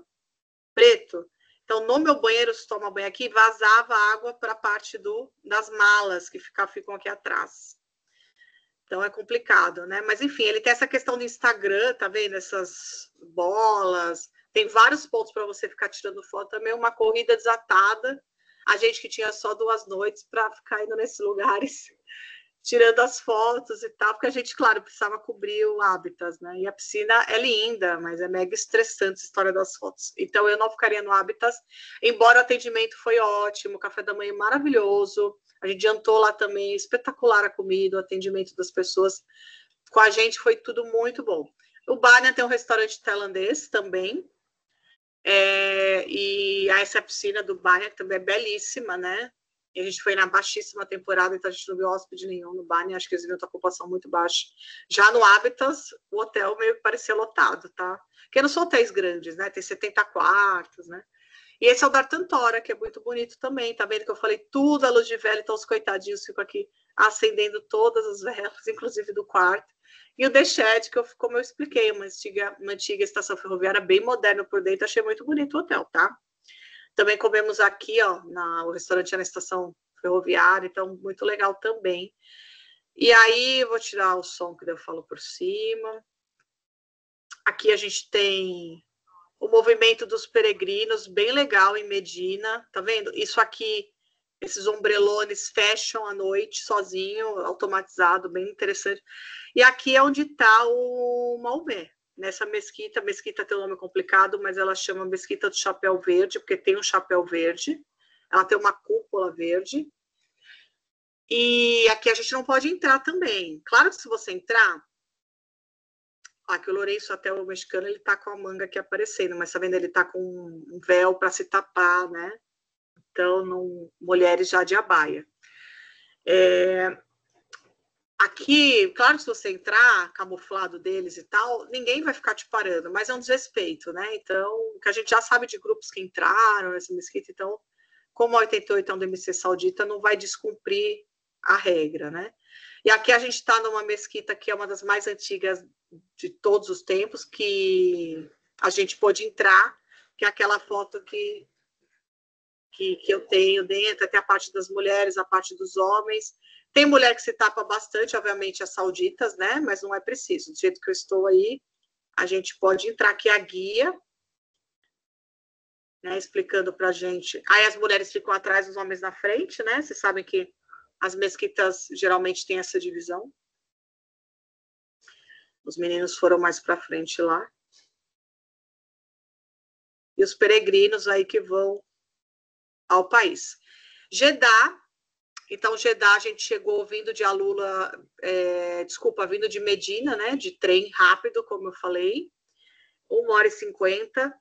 Preto. Então, no meu banheiro, se toma banho aqui, vazava água para a parte das malas que ficam aqui atrás. Então, é complicado, né? Mas, enfim, ele tem essa questão do Instagram, tá vendo? Essas bolas. Tem vários pontos para você ficar tirando foto. Também uma corrida desatada. A gente que tinha só 2 noites para ficar indo nesses lugares, tirando as fotos e tal, porque a gente, claro, precisava cobrir o Habitat, né? E a piscina é linda, mas é mega estressante a história das fotos. Então, eu não ficaria no Habitat, embora o atendimento foi ótimo, o café da manhã maravilhoso, a gente jantou lá também, espetacular a comida, o atendimento das pessoas. Com a gente foi tudo muito bom. O Banyan tem um restaurante tailandês também, e essa piscina do Banyan também é belíssima, né? E a gente foi na baixíssima temporada, então a gente não viu hóspede nenhum no Banyan, acho que eles viram a ocupação muito baixa. Já no Habitat, o hotel meio que parecia lotado, tá? Porque não são hotéis grandes, né? Tem 70 quartos, né? E esse é o Dartantora, que é muito bonito também. Tá vendo que eu falei tudo à luz de vela, então os coitadinhos ficam aqui acendendo todas as velas, inclusive do quarto. E o The Shed, que como eu expliquei, uma antiga estação ferroviária bem moderna por dentro, achei muito bonito o hotel, tá? Também comemos aqui, ó, o restaurante é na estação ferroviária, então muito legal também. E aí, eu vou tirar o som que eu falo por cima. Aqui a gente tem o movimento dos peregrinos, bem legal em Medina, tá vendo? Isso aqui, esses ombrelones fecham à noite, sozinho, automatizado, bem interessante. E aqui é onde está o Maomé, nessa mesquita. A mesquita tem um nome complicado, mas ela chama Mesquita do Chapéu Verde, porque tem um chapéu verde, ela tem uma cúpula verde. E aqui a gente não pode entrar também. Claro que se você entrar... Aqui o Lourenço, até o mexicano, ele tá com a manga aqui aparecendo, mas tá vendo? Ele tá com um véu para se tapar, né? Então, mulheres já de abaia. Aqui, claro que se você entrar camuflado deles e tal, ninguém vai ficar te parando, mas é um desrespeito, né? Então, que a gente já sabe de grupos que entraram nessa mesquita, então, como a 88 é um DMC saudita, não vai descumprir a regra, né? E aqui a gente está numa mesquita que é uma das mais antigas de todos os tempos, que a gente pôde entrar, que é aquela foto que eu tenho dentro, até a parte das mulheres, a parte dos homens. Tem mulher que se tapa bastante, obviamente as sauditas, né? Mas não é preciso. Do jeito que eu estou aí, a gente pode entrar aqui a guia, né, explicando pra gente. Aí as mulheres ficam atrás, os homens na frente, né? Vocês sabem que as mesquitas geralmente têm essa divisão. Os meninos foram mais para frente lá. E os peregrinos aí que vão ao país. Jeddah. Então, Jeddah, a gente chegou vindo de Alula, vindo de Medina, né? De trem rápido, como eu falei. 1h50.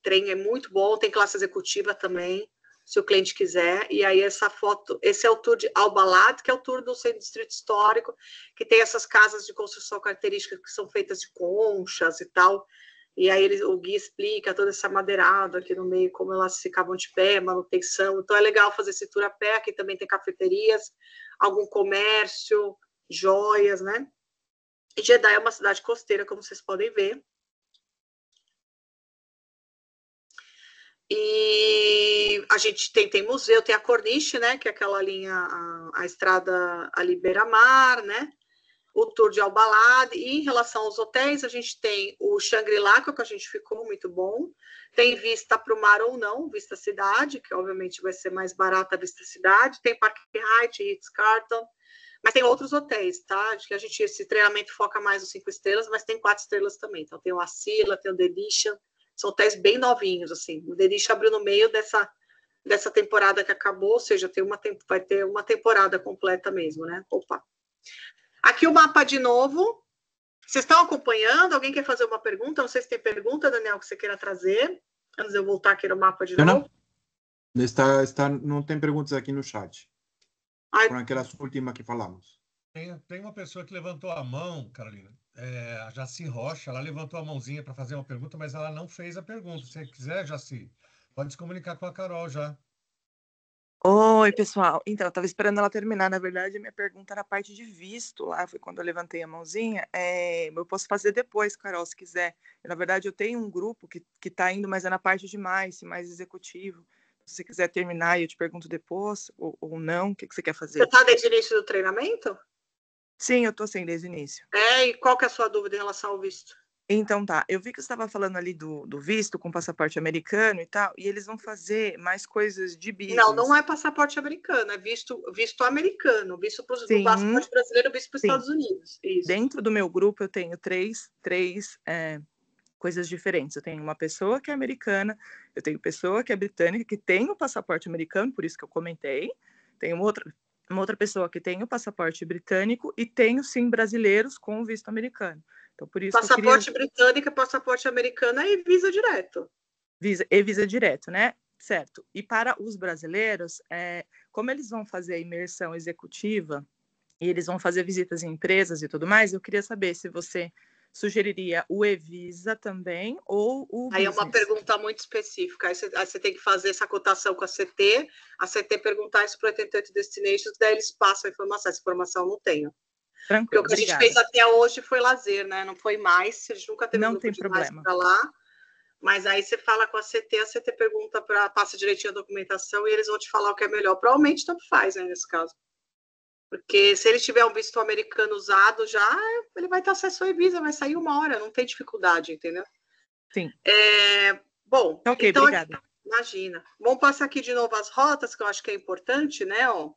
Trem é muito bom, tem classe executiva também, se o cliente quiser. E aí essa foto, esse é o tour de Al-Balad, que é o tour do centro distrito histórico, que tem essas casas de construção características que são feitas de conchas e tal. E aí o guia explica toda essa madeirada aqui no meio, como elas ficavam de pé, manutenção. Então é legal fazer esse tour a pé. Aqui também tem cafeterias, algum comércio, joias, né? E Jeddah é uma cidade costeira, como vocês podem ver. E a gente tem museu, tem a Corniche, né, que é aquela linha, a estrada ali beira-mar, né, o tour de Al-Balad. E em relação aos hotéis, a gente tem o Shangri-La, que é o que a gente ficou, muito bom. Tem vista para o mar ou não, vista cidade, que obviamente vai ser mais barata a vista cidade. Tem Park Hyatt, Ritz-Carlton, mas tem outros hotéis, tá? Acho que esse treinamento foca mais nos 5 estrelas, mas tem 4 estrelas também. Então tem o Asila, tem o Delicious. São hotéis bem novinhos, assim. O Delicious abriu no meio dessa temporada que acabou, ou seja, vai ter uma temporada completa mesmo, né? Opa. Aqui o mapa de novo. Vocês estão acompanhando? Alguém quer fazer uma pergunta? Não sei se tem pergunta, Daniel, que você queira trazer. Antes de eu voltar aqui no mapa de novo. Não tem perguntas aqui no chat. Com aquelas últimas que falamos. Tem uma pessoa que levantou a mão, Carolina. A Jaci Rocha, ela levantou a mãozinha para fazer uma pergunta, mas ela não fez a pergunta. Se você quiser, Jaci, pode se comunicar com a Carol já. Oi, pessoal. Então, eu estava esperando ela terminar. Na verdade, a minha pergunta era a parte de visto lá, foi quando eu levantei a mãozinha. Eu posso fazer depois, Carol, se quiser. Na verdade, eu tenho um grupo que está indo, mas é na parte de mais executivo. Se você quiser terminar, eu te pergunto depois, ou não, o que você quer fazer? Você está desde o início do treinamento? Sim, eu estou sim, desde o início. E qual que é a sua dúvida em relação ao visto? Então tá, eu vi que você estava falando ali do visto com passaporte americano e tal, e eles vão fazer mais coisas de business. Não é passaporte americano, é visto americano, visto para o passaporte brasileiro, visto para os Estados Unidos. Isso. Dentro do meu grupo eu tenho três coisas diferentes. Eu tenho uma pessoa que é americana, eu tenho pessoa que é britânica, que tem o passaporte americano, por isso que eu comentei, tenho uma outra pessoa que tem o passaporte britânico e tenho, sim, brasileiros com visto americano. Então, por isso passaporte britânico, passaporte americano e visa direto. Visa direto, né? Certo. E para os brasileiros, como eles vão fazer a imersão executiva e eles vão fazer visitas em empresas e tudo mais, eu queria saber se sugeriria o Evisa também ou o Aí é Business? uma pergunta muito específica. Aí você tem que fazer essa cotação com a CT perguntar isso para 88 Destinations, daí eles passam a informação. Essa informação eu não tenho. Porque Tranquilo, o que a gente obrigada. fez até hoje foi lazer, né? Não foi mais. A gente nunca teve Não um grupo tem de mais problema. para lá. Mas aí você fala com a CT pergunta passa direitinho a documentação e eles vão te falar o que é melhor. Provavelmente tanto faz, né, nesse caso. Porque se ele tiver um visto americano usado já, ele vai ter acesso ao Evisa, vai sair uma hora, não tem dificuldade, entendeu? Sim. Bom, Ok, então, obrigada. imagina. Vamos passar aqui de novo as rotas, que eu acho que é importante, né? Ó,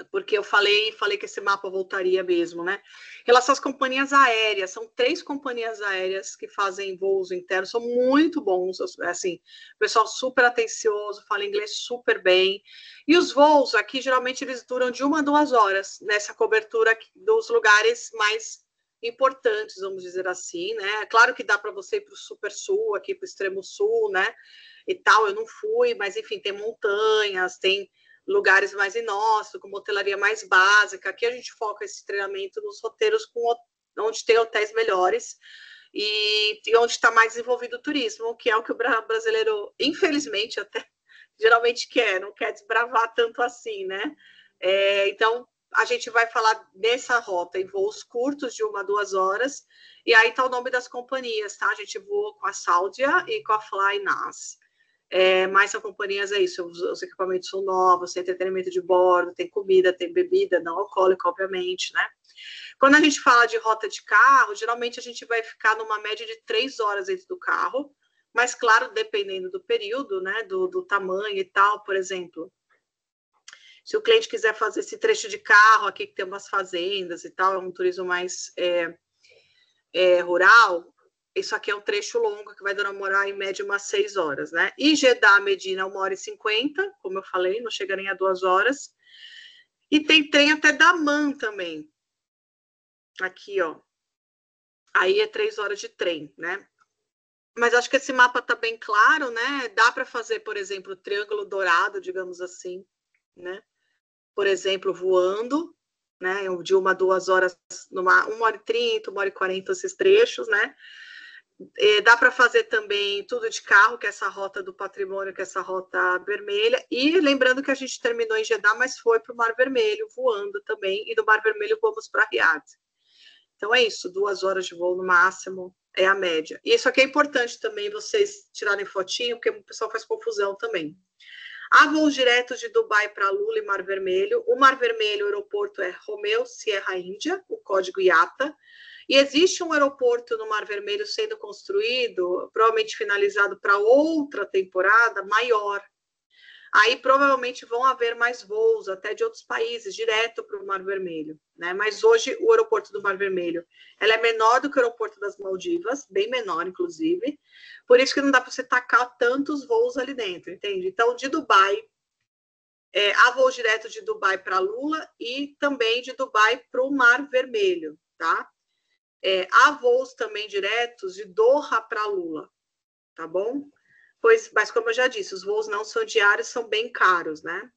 porque eu falei que esse mapa voltaria mesmo, né? Em relação às companhias aéreas, são 3 companhias aéreas que fazem voos internos, são muito bons, assim, pessoal super atencioso, fala inglês super bem, e os voos aqui, geralmente, eles duram de 1 a 2 horas, nessa cobertura dos lugares mais importantes, vamos dizer assim, né? Claro que dá para você ir para o super sul, aqui para o extremo sul, né? E tal, eu não fui, mas, enfim, tem montanhas, tem lugares mais inóspitos, com hotelaria mais básica. Aqui a gente foca esse treinamento nos roteiros onde tem hotéis melhores e onde está mais desenvolvido o turismo, que é o que o brasileiro, infelizmente, até geralmente quer, não quer desbravar tanto assim, né? Então, a gente vai falar dessa rota em voos curtos de 1 a 2 horas, e aí tá o nome das companhias, tá? A gente voa com a Saudia e com a Flynas. Mas são companhias, é isso, os equipamentos são novos, tem entretenimento de bordo, tem comida, tem bebida, não alcoólica, obviamente, né? Quando a gente fala de rota de carro, geralmente a gente vai ficar numa média de 3 horas dentro do carro, mas, claro, dependendo do período, né, do tamanho e tal, por exemplo, se o cliente quiser fazer esse trecho de carro aqui, que tem umas fazendas e tal, é um turismo mais rural, isso aqui é um trecho longo que vai demorar em média umas 6 horas, né? E Jeddah, Medina, 1h50, como eu falei, não chega nem a 2 horas. E tem trem até Dammam também. Aqui, ó. Aí é 3 horas de trem, né? Mas acho que esse mapa tá bem claro, né? Dá para fazer, por exemplo, o Triângulo Dourado, digamos assim, né? Por exemplo, voando, né? De 1 a 2 horas, 1h30, 1h40, esses trechos, né? Dá para fazer também tudo de carro, que é essa rota do patrimônio, que é essa rota vermelha. E lembrando que a gente terminou em Jeddah, mas foi para o Mar Vermelho, voando também. E do Mar Vermelho vamos para Riad. Então é isso, 2 horas de voo no máximo, é a média. E isso aqui é importante também, vocês tirarem fotinho, porque o pessoal faz confusão também. Há voos diretos de Dubai para Lula e Mar Vermelho. O Mar Vermelho, o aeroporto é Romeo Sierra Índia, o código IATA. E existe um aeroporto no Mar Vermelho sendo construído, provavelmente finalizado para outra temporada maior. Aí provavelmente vão haver mais voos, até de outros países, direto para o Mar Vermelho, né? Mas hoje o aeroporto do Mar Vermelho, ela é menor do que o aeroporto das Maldivas, bem menor, inclusive. Por isso que não dá para você tacar tantos voos ali dentro, entende? Então, de Dubai, há voos diretos de Dubai para Lula e também de Dubai para o Mar Vermelho, tá? Há voos também diretos de Doha para Lula, tá bom? Mas como eu já disse, os voos não são diários, são bem caros, né?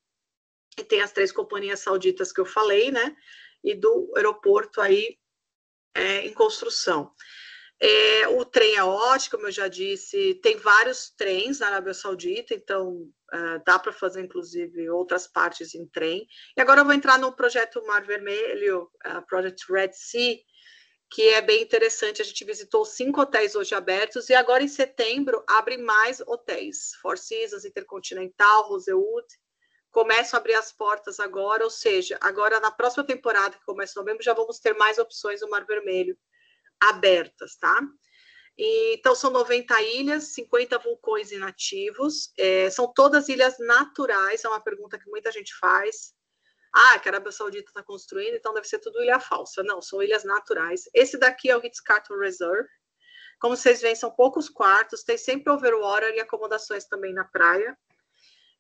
E tem as 3 companhias sauditas que eu falei, né? E do aeroporto aí em construção. O trem é ótimo, como eu já disse, tem vários trens na Arábia Saudita, então dá para fazer, inclusive, outras partes em trem. E agora eu vou entrar no projeto Mar Vermelho, Project Red Sea, que é bem interessante. A gente visitou 5 hotéis hoje abertos e agora em setembro abrem mais hotéis. Four Seasons, Intercontinental, Rosewood, começam a abrir as portas agora, ou seja, agora na próxima temporada, que começa em novembro, já vamos ter mais opções no Mar Vermelho abertas, tá? Então, são 90 ilhas, 50 vulcões inativos, são todas ilhas naturais, é uma pergunta que muita gente faz. Que a Arábia Saudita está construindo, então deve ser tudo ilha falsa. Não, são ilhas naturais. Esse daqui é o Ritz-Carlton Reserve. Como vocês veem, são poucos quartos, tem sempre overwater e acomodações também na praia.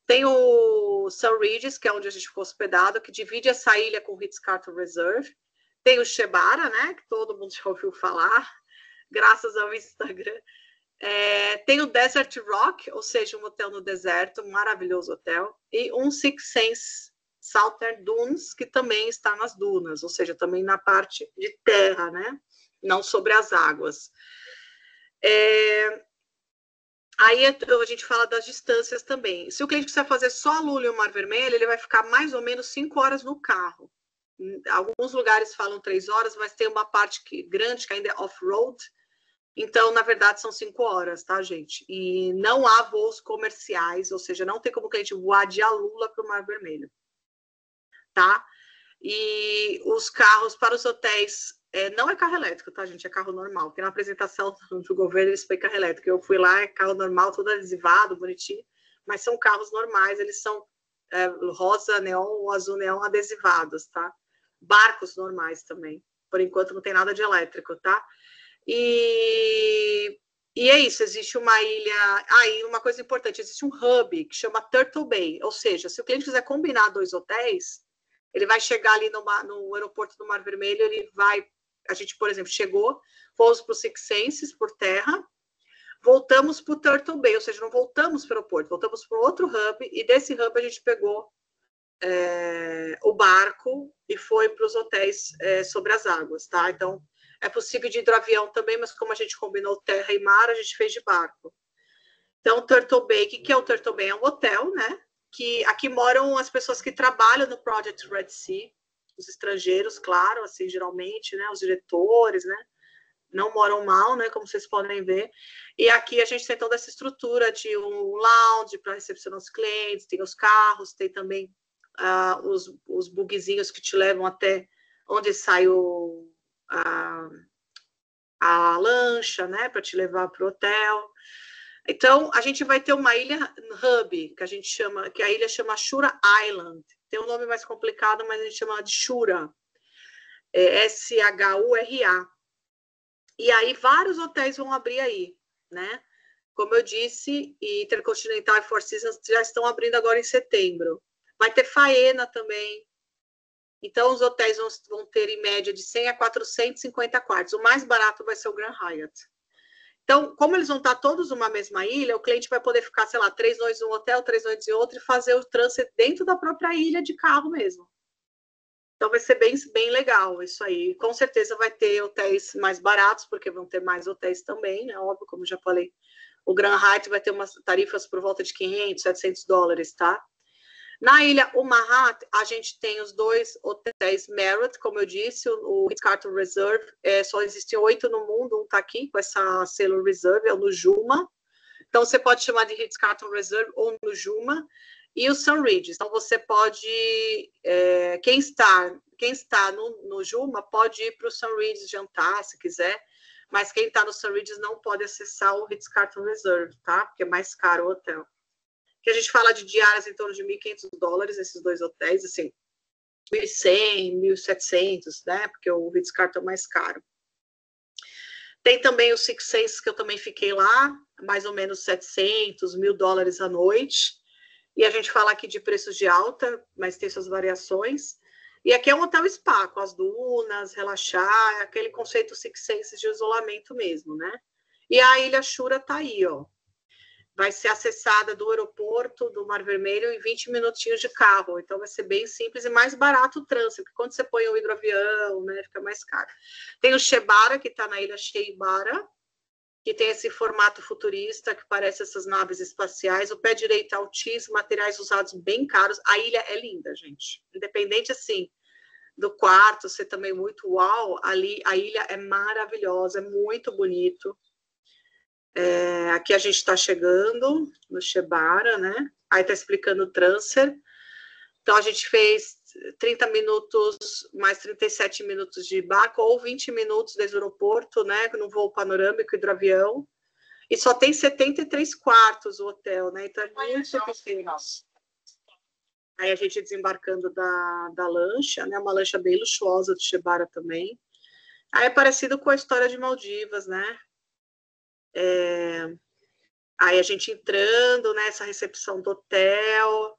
Tem o St. Regis, que é onde a gente ficou hospedado, que divide essa ilha com o Ritz-Carlton Reserve. Tem o Shebara, né, que todo mundo já ouviu falar, graças ao Instagram. Tem o Desert Rock, ou seja, um hotel no deserto, um maravilhoso hotel. E um Six Sense Southern Dunes, que também está nas dunas, ou seja, também na parte de terra, né? não sobre as águas. Aí a gente fala das distâncias também. Se o cliente quiser fazer só a Lula e o Mar Vermelho, ele vai ficar mais ou menos 5 horas no carro. Alguns lugares falam 3 horas, mas tem uma parte grande que ainda é off-road. Então, na verdade, são 5 horas, tá, gente? E não há voos comerciais, ou seja, não tem como o cliente voar de Alula para o Mar Vermelho, tá? E os carros para os hotéis, não é carro elétrico, tá, gente? É carro normal. Porque na apresentação do governo eles foi carro elétrico. Eu fui lá, é carro normal, todo adesivado, bonitinho. Mas são carros normais, eles são rosa neon ou azul neon adesivados, tá? Barcos normais também. Por enquanto não tem nada de elétrico, tá? E é isso, existe uma ilha... e uma coisa importante, existe um hub que chama Turtle Bay, ou seja, se o cliente quiser combinar 2 hotéis, ele vai chegar ali no aeroporto do Mar Vermelho, a gente, por exemplo, chegou, fomos para o Six Senses por terra, voltamos para o Turtle Bay, ou seja, não voltamos para o aeroporto, voltamos para outro hub, e desse hub a gente pegou o barco e foi para os hotéis sobre as águas, tá? Então, é possível de hidroavião também, mas como a gente combinou terra e mar, a gente fez de barco. Então, Turtle Bay, o que é o Turtle Bay? É um hotel, né? Que aqui moram as pessoas que trabalham no Project Red Sea, os estrangeiros, claro, assim, geralmente, né? Os diretores, né? Não moram mal, né? Como vocês podem ver. E aqui a gente tem toda essa estrutura de um lounge para recepcionar os clientes, tem os carros, tem também os bugzinhos que te levam até onde sai a lancha, né, para te levar para o hotel. Então, a gente vai ter uma ilha hub, que a ilha chama Shura Island. Tem um nome mais complicado, mas a gente chama de Shura. Shura. E aí, vários hotéis vão abrir aí, né? Como eu disse, Intercontinental e Four Seasons já estão abrindo agora em setembro. Vai ter Faena também. Então, os hotéis vão ter, em média, de 100 a 450 quartos. O mais barato vai ser o Grand Hyatt. Então, como eles vão estar todos numa mesma ilha, o cliente vai poder ficar, sei lá, 3 noites em um hotel, 3 noites em outro, e fazer o trânsito dentro da própria ilha de carro mesmo. Então, vai ser bem, bem legal isso aí. Com certeza vai ter hotéis mais baratos, porque vão ter mais hotéis também, né? Óbvio, como já falei. O Grand Hyatt vai ter umas tarifas por volta de 500, 700 dólares, tá? Na ilha Omaha, a gente tem os 2 hotéis Marriott, como eu disse, o Ritz-Carlton Reserve, só existem 8 no mundo, um está aqui com essa selo Reserve, é o Nujuma. Então, você pode chamar de Ritz-Carlton Reserve ou Nujuma. E o Sunridge, então você pode, quem está no Juma pode ir para o Sunridge jantar, se quiser, mas quem está no Sunridge não pode acessar o Ritz-Carlton Reserve, tá? Porque é mais caro o hotel. Que a gente fala de diárias em torno de 1.500 dólares, esses 2 hotéis, assim, 1.100, 1.700, né? Porque o Ritz-Carlton é mais caro. Tem também o Six Senses, que eu também fiquei lá, mais ou menos 700, 1.000 dólares a noite. E a gente fala aqui de preços de alta, mas tem suas variações. E aqui é um hotel spa, com as dunas, relaxar, aquele conceito Six Senses de isolamento mesmo, né? E a Ilha Shura tá aí, ó. Vai ser acessada do aeroporto do Mar Vermelho em 20 minutinhos de carro. Então, vai ser bem simples e mais barato o trânsito, porque quando você põe o hidroavião, né, fica mais caro. Tem o Shebara, que está na ilha Sheibara, que tem esse formato futurista, que parece essas naves espaciais. O pé direito é altíssimo, materiais usados bem caros. A ilha é linda, gente. Independente, assim, do quarto ser também muito uau, ali a ilha é maravilhosa, é muito bonito. Aqui a gente está chegando no Shebara, né? Aí está explicando o transfer. Então, a gente fez 30 minutos, mais 37 minutos de barco, ou 20 minutos desde o aeroporto, né? No voo panorâmico, hidroavião. E só tem 73 quartos o hotel, né? Então, é muito pequeno. Aí a gente desembarcando da lancha, né? Uma lancha bem luxuosa do Shebara também. Aí é parecido com a história de Maldivas, né? Aí a gente entrando nessa recepção do hotel.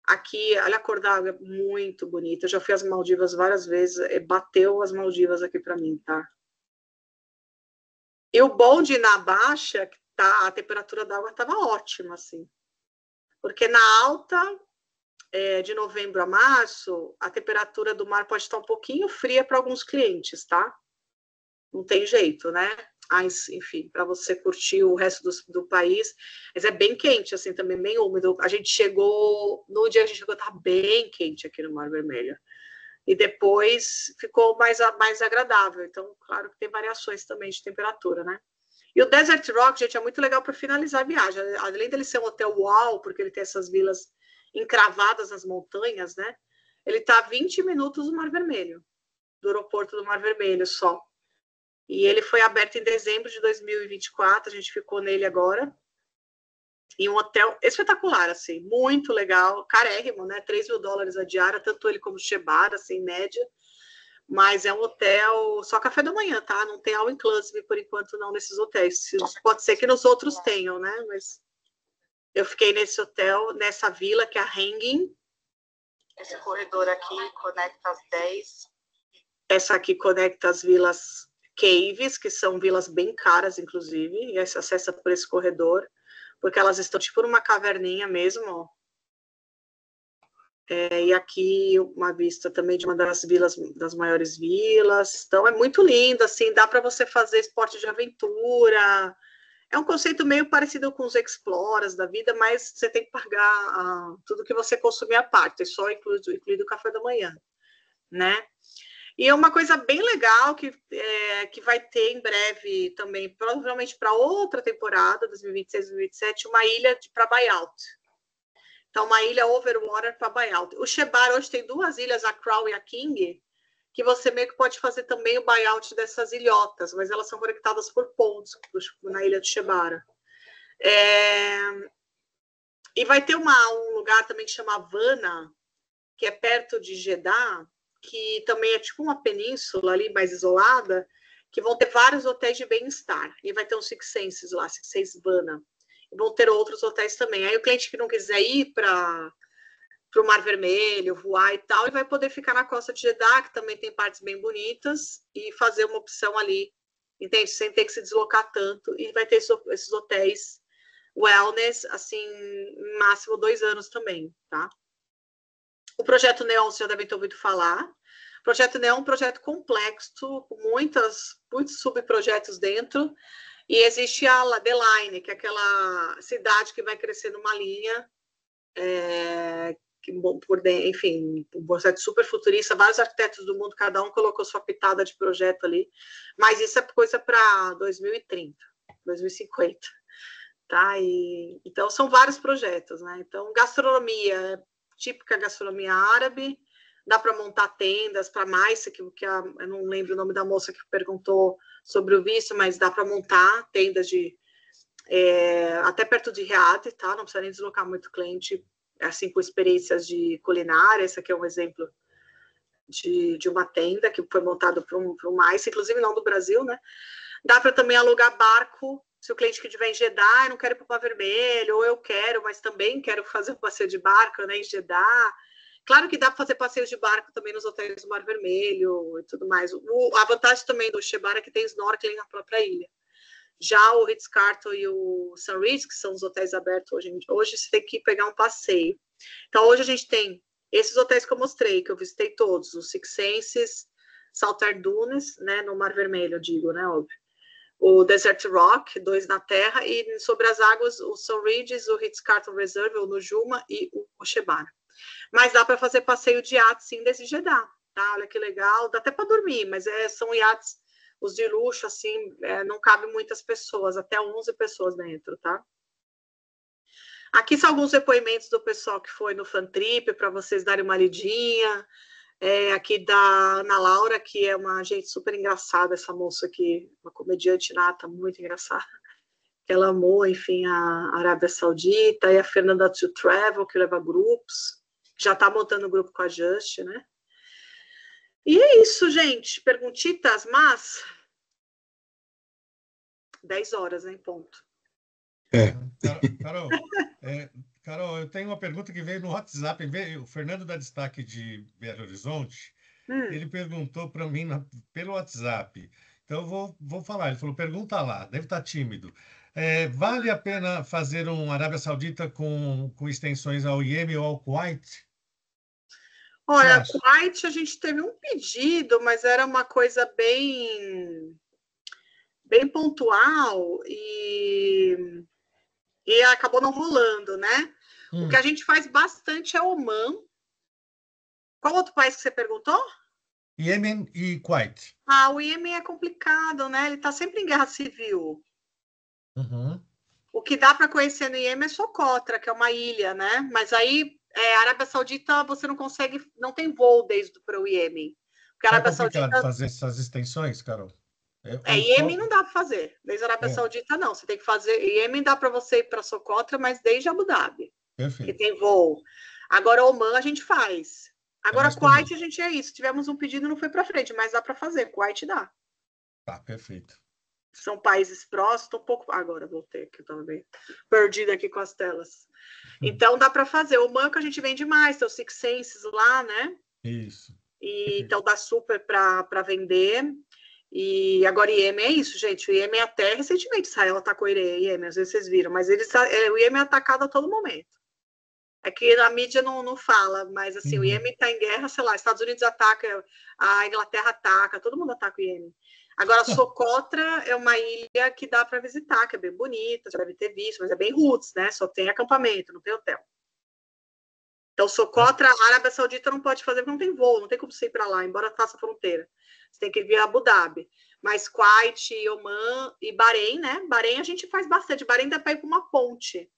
Aqui, olha a cor da água, é muito bonita. Eu já fui às Maldivas várias vezes, bateu as Maldivas aqui para mim, tá? E o bom de ir na baixa, a temperatura da água estava ótima, assim. Porque na alta, de novembro a março, a temperatura do mar pode estar um pouquinho fria para alguns clientes, tá? não tem jeito, né? Mas, enfim, para você curtir o resto do país. Mas é bem quente, assim, também bem úmido. A gente chegou, no dia que a gente chegou, estava bem quente aqui no Mar Vermelho. E depois ficou mais agradável. Então, claro que tem variações também de temperatura, né? E o Desert Rock, gente, é muito legal para finalizar a viagem. Além dele ser um hotel uau, porque ele tem essas vilas encravadas nas montanhas, né? Ele está a 20 minutos do Mar Vermelho, do aeroporto do Mar Vermelho só. E ele foi aberto em dezembro de 2024, a gente ficou nele agora. Em um hotel espetacular, assim, muito legal, carérrimo, né? $3.000 a diária, tanto ele como o Shebara, assim, em média. Mas é um hotel só café da manhã, tá? Não tem all inclusive por enquanto não nesses hotéis. Pode ser que nos outros tenham, né? Mas eu fiquei nesse hotel, nessa vila que é a Hanging. Esse corredor aqui conecta as 10. Essa aqui conecta as vilas Caves, que são vilas bem caras, inclusive, e aí você acessa por esse corredor, porque elas estão tipo numa caverninha mesmo, ó. E aqui uma vista também de uma das vilas, das maiores vilas. Então é muito lindo, assim, dá para você fazer esporte de aventura. É um conceito meio parecido com os Explorers da vida, mas você tem que pagar tudo que você consumir à parte, só incluído o café da manhã, né? E é uma coisa bem legal que vai ter em breve também, provavelmente para outra temporada, 2026, 2027, uma ilha para buyout. Então, uma ilha overwater para buyout. O Shebara hoje tem 2 ilhas, a Crow e a King, que você meio que pode fazer também o buyout dessas ilhotas, mas elas são conectadas por pontos na ilha de Shebara. E vai ter um lugar também que chama Havana, que é perto de Jeddah, que também é tipo uma península ali, mais isolada, que vão ter vários hotéis de bem-estar. E vai ter um Six Senses lá, Six Senses Havana. E vão ter outros hotéis também. Aí o cliente que não quiser ir para o Mar Vermelho, voar e tal, e vai poder ficar na costa de Jeddah, que também tem partes bem bonitas, e fazer uma opção ali, entende? Sem ter que se deslocar tanto. E vai ter esses hotéis wellness, assim, máximo 2 anos também, tá? O Projeto Neon, vocês já devem ter ouvido falar. O Projeto Neon é um projeto complexo, com muitos subprojetos dentro, e existe a The Line, que é aquela cidade que vai crescer numa linha, enfim, um projeto super futurista, vários arquitetos do mundo, cada um colocou sua pitada de projeto ali, mas isso é coisa para 2030, 2050, tá? Então, são vários projetos, né? Então, gastronomia, típica gastronomia árabe, dá para montar tendas para mais, eu não lembro o nome da moça que perguntou sobre o visto, mas dá para montar tendas até perto de Riad, tá? Não precisa nem deslocar muito cliente, assim, com experiências de culinária. Esse aqui é um exemplo de uma tenda que foi montado para um mais, inclusive não do Brasil, né? Dá para também alugar barco, se o cliente que estiver em Jeddah, eu não quero ir para o Mar Vermelho, ou eu quero, mas também quero fazer um passeio de barco, né, em Jeddah. Claro que dá para fazer passeios de barco também nos hotéis do Mar Vermelho e tudo mais. A vantagem também do Shebara é que tem snorkeling na própria ilha. Já o Ritz-Carlton e o Sunrise, que são os hotéis abertos hoje você tem que pegar um passeio. Então, hoje a gente tem esses hotéis que eu mostrei, que eu visitei todos, os Six Senses, Salter Dunes, né, no Mar Vermelho, eu digo, né, óbvio. O Desert Rock, 2 na terra, e sobre as águas, o Sunrise, o Ritz-Carlton Reserve, o Nujuma e o Shebara. Mas dá para fazer passeio de iate, sim, desse Jeddah, tá? Olha que legal, dá até para dormir, mas são iates, os de luxo, assim, não cabe muitas pessoas, até 11 pessoas dentro, tá? Aqui são alguns depoimentos do pessoal que foi no Fan Trip, para vocês darem uma lidinha. Aqui da Ana Laura, que é uma gente super engraçada, essa moça aqui, uma comediante nata, muito engraçada. Ela amou, enfim, a Arábia Saudita, e a Fernanda to Travel, que leva grupos, já está montando grupo com a Just, né? E é isso, gente. Perguntitas, mas 10 horas, hein, ponto. Carol, eu tenho uma pergunta que veio no WhatsApp. O Fernando da Destaque de Belo Horizonte, ele perguntou para mim pelo WhatsApp. Então, eu vou falar. Ele falou, pergunta lá, deve estar tímido. Vale a pena fazer um Arábia Saudita com extensões ao Iêmen ou ao Kuwait? Olha, Kuwait a gente teve um pedido, mas era uma coisa bem bem pontual e acabou não rolando, né? O que a gente faz bastante é Omã. Qual outro país que você perguntou? Iêmen e Kuwait. O Iêmen é complicado, né? Ele está sempre em guerra civil. Uhum. O que dá para conhecer no Iêmen é Socotra, que é uma ilha, né? Mas aí, Arábia Saudita, você não consegue, não tem voo desde para o Iêmen. Porque a É Arábia complicado Saudita... fazer essas extensões, Carol. Iêmen não dá para fazer. Desde a Arábia Saudita, não. Você tem que fazer... Iêmen dá para você ir para Socotra, mas desde Abu Dhabi. Perfeito. Que tem voo. Agora, Omã a gente faz. Agora, mais Kuwait, comum. a gente é isso. Tivemos um pedido e não foi para frente, mas dá para fazer. Kuwait dá. Tá, perfeito. São países próximos, tô um pouco... Agora voltei aqui, eu estava bem perdida aqui com as telas. Então, dá para fazer. O Manco a gente vende mais, tem o Six Senses lá, né? Isso. E, então, dá super para vender. E agora, Iêmen é isso, gente. O Iêmen até recentemente Israel atacou Iêmen, às vezes vocês viram, mas o Iêmen é atacado a todo momento. É que a mídia não fala, mas assim, o Iêmen está em guerra, sei lá, Estados Unidos ataca, a Inglaterra ataca, todo mundo ataca o Iêmen. Agora, Socotra é uma ilha que dá para visitar, que é bem bonita, já deve ter visto, mas é bem roots, né? Só tem acampamento, não tem hotel. Então, Socotra, a Arábia Saudita não pode fazer, porque não tem voo, não tem como você ir para lá, embora faça fronteira. Você tem que ir via Abu Dhabi. Mas Kuwait, Oman e Bahrein, né? Bahrein a gente faz bastante. Bahrein dá para ir para uma ponte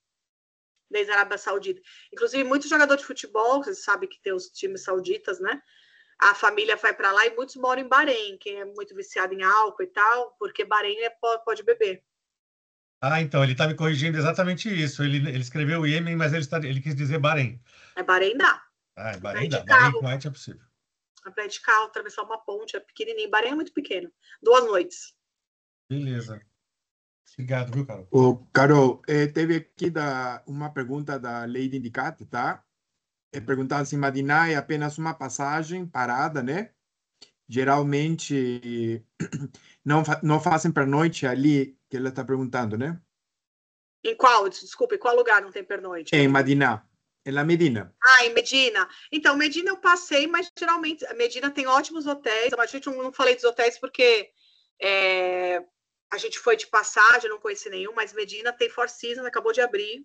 desde a Arábia Saudita. Inclusive, muitos jogadores de futebol, vocês sabem que tem os times sauditas, né? A família vai para lá e muitos moram em Bahrein, quem é muito viciado em álcool e tal, porque Bahrein pode beber. Então, ele está me corrigindo exatamente isso. Ele escreveu Iêmen, mas ele quis dizer Bahrein. Bahrein dá. Bahrein dá. Bahrein e Kuwait é possível. A praia de carro, atravessar uma ponte, é pequenininho. Bahrein é muito pequeno. 2 noites. Beleza. Obrigado, viu, Carol? Carol, teve aqui uma pergunta da Lady Indicat, tá? Perguntando se Madiná é apenas uma passagem parada, né? Geralmente não fazem para noite ali, que ela está perguntando, né? Em qual? Desculpa, em qual lugar não tem pernoite? Em Madiná, em La Medina. Em Medina. Então, Medina eu passei, mas geralmente Medina tem ótimos hotéis. A gente não falei dos hotéis porque a gente foi de passagem, não conheci nenhum, mas Medina tem Four Seasons, acabou de abrir.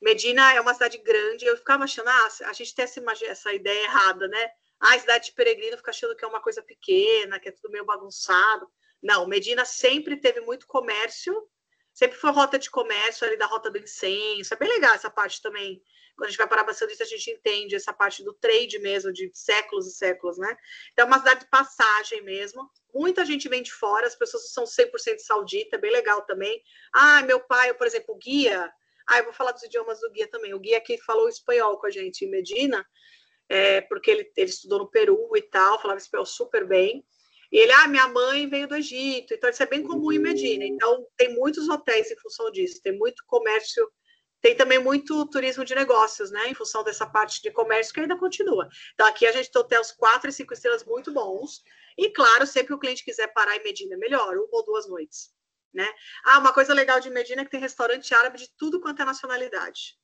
Medina é uma cidade grande. Eu ficava achando, a gente tem essa ideia errada, né? A cidade de peregrino fica achando que é uma coisa pequena, que é tudo meio bagunçado. Não, Medina sempre teve muito comércio, sempre foi rota de comércio ali da Rota do Incenso. É bem legal essa parte também. Quando a gente vai para a Arábia Saudita, a gente entende essa parte do trade mesmo, de séculos e séculos, né? Então, é uma cidade de passagem mesmo. Muita gente vem de fora, as pessoas são 100% saudita, é bem legal também. Meu pai, por exemplo, o guia... eu vou falar dos idiomas do guia também. O guia que falou espanhol com a gente em Medina, porque ele estudou no Peru e tal, falava espanhol super bem. E ele, minha mãe veio do Egito, então isso é bem comum em Medina. Então, tem muitos hotéis em função disso, tem muito comércio, tem também muito turismo de negócios, né, em função dessa parte de comércio que ainda continua. Então, aqui a gente tem hotéis 4 e 5 estrelas muito bons, e claro, sempre que o cliente quiser parar em Medina, é melhor, 1 ou 2 noites, né. Uma coisa legal de Medina é que tem restaurante árabe de tudo quanto é nacionalidade.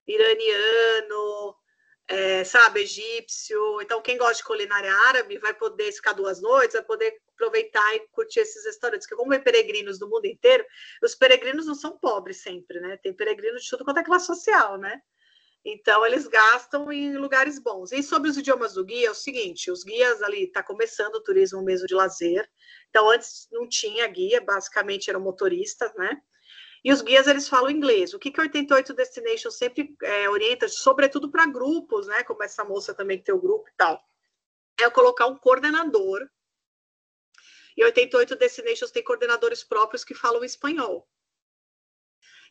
Iraniano, egípcio. Então, quem gosta de culinária árabe vai poder ficar 2 noites, vai poder aproveitar e curtir esses restaurantes. Porque como é peregrinos do mundo inteiro, os peregrinos não são pobres sempre, né? Tem peregrinos de tudo quanto é classe social, né? Então, eles gastam em lugares bons. E sobre os idiomas do guia, é o seguinte, os guias ali, está começando o turismo mesmo de lazer. Então, antes não tinha guia, basicamente eram motoristas, né? E os guias, eles falam inglês. O que 88 Destinations sempre orienta, sobretudo para grupos, né? Como essa moça também que tem o grupo e tal. É colocar um coordenador. E 88 Destinations tem coordenadores próprios que falam espanhol.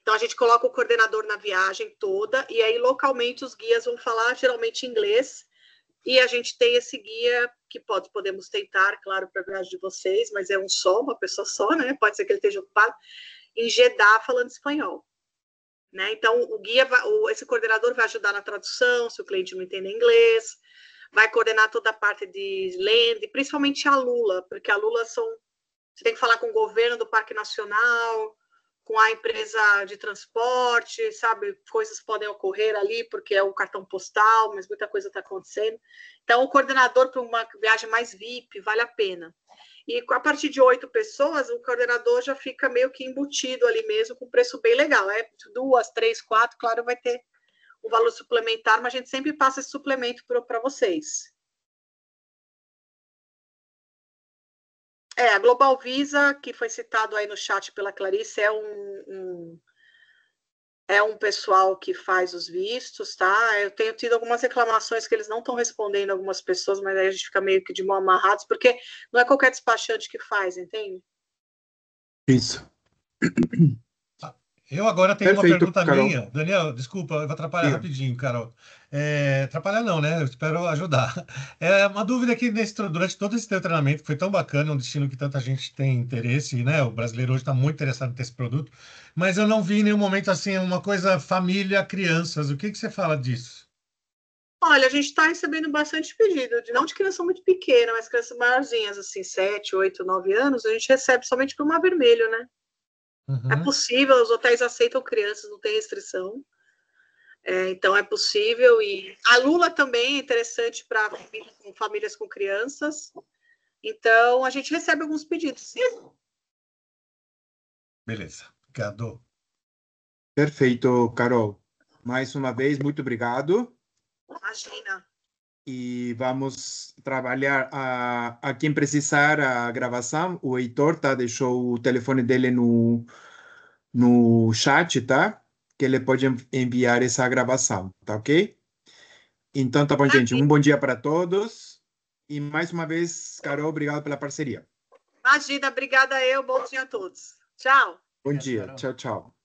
Então, a gente coloca o coordenador na viagem toda. E aí, localmente, os guias vão falar geralmente inglês. E a gente tem esse guia que podemos tentar, claro, para a viagem de vocês, mas é uma pessoa só, né? Pode ser que ele esteja ocupado. Em Jeddah, falando espanhol, né? Então, esse coordenador vai ajudar na tradução, se o cliente não entende inglês, vai coordenar toda a parte de land, principalmente a Lula, porque a Lula você tem que falar com o governo do Parque Nacional, com a empresa de transporte, sabe? Coisas podem ocorrer ali, porque é o cartão postal, mas muita coisa está acontecendo. Então, o coordenador para uma viagem mais VIP vale a pena. E a partir de 8 pessoas, o coordenador já fica meio que embutido ali mesmo, com preço bem legal. 2, 3, 4, claro, vai ter um valor suplementar, mas a gente sempre passa esse suplemento para vocês. A Global Visa, que foi citado aí no chat pela Clarice, é um pessoal que faz os vistos, tá? Eu tenho tido algumas reclamações que eles não estão respondendo algumas pessoas, mas aí a gente fica meio que de mão amarrados, porque não é qualquer despachante que faz, entende? Isso. Eu agora tenho uma Perfeito, pergunta Carol. minha. Daniel, desculpa, eu vou atrapalhar Diga. rapidinho, Carol. Atrapalhar não, né? Eu espero ajudar. Uma dúvida aqui durante todo esse teu treinamento, que foi tão bacana, um destino que tanta gente tem interesse, né? O brasileiro hoje está muito interessado em ter esse produto, mas eu não vi em nenhum momento assim uma coisa família, crianças. O que você fala disso? Olha, a gente está recebendo bastante pedido, não de criança muito pequena, mas crianças maiorzinhas, assim, 7, 8, 9 anos, a gente recebe somente para o Mar Vermelho, né? Uhum. É possível, os hotéis aceitam crianças, não tem restrição. Então é possível. E a Lula também é interessante para famílias com crianças. Então a gente recebe alguns pedidos. Beleza, obrigado. Perfeito, Carol. Mais uma vez, muito obrigado. Imagina. E vamos trabalhar a quem precisar a gravação. O Heitor deixou o telefone dele no chat, tá? Que ele pode enviar essa gravação, tá ok? Então, tá bom, gente. Um bom dia para todos. E mais uma vez, Carol, obrigado pela parceria. Imagina, obrigada eu. Bom dia a todos. Tchau. Bom dia. Tchau, tchau.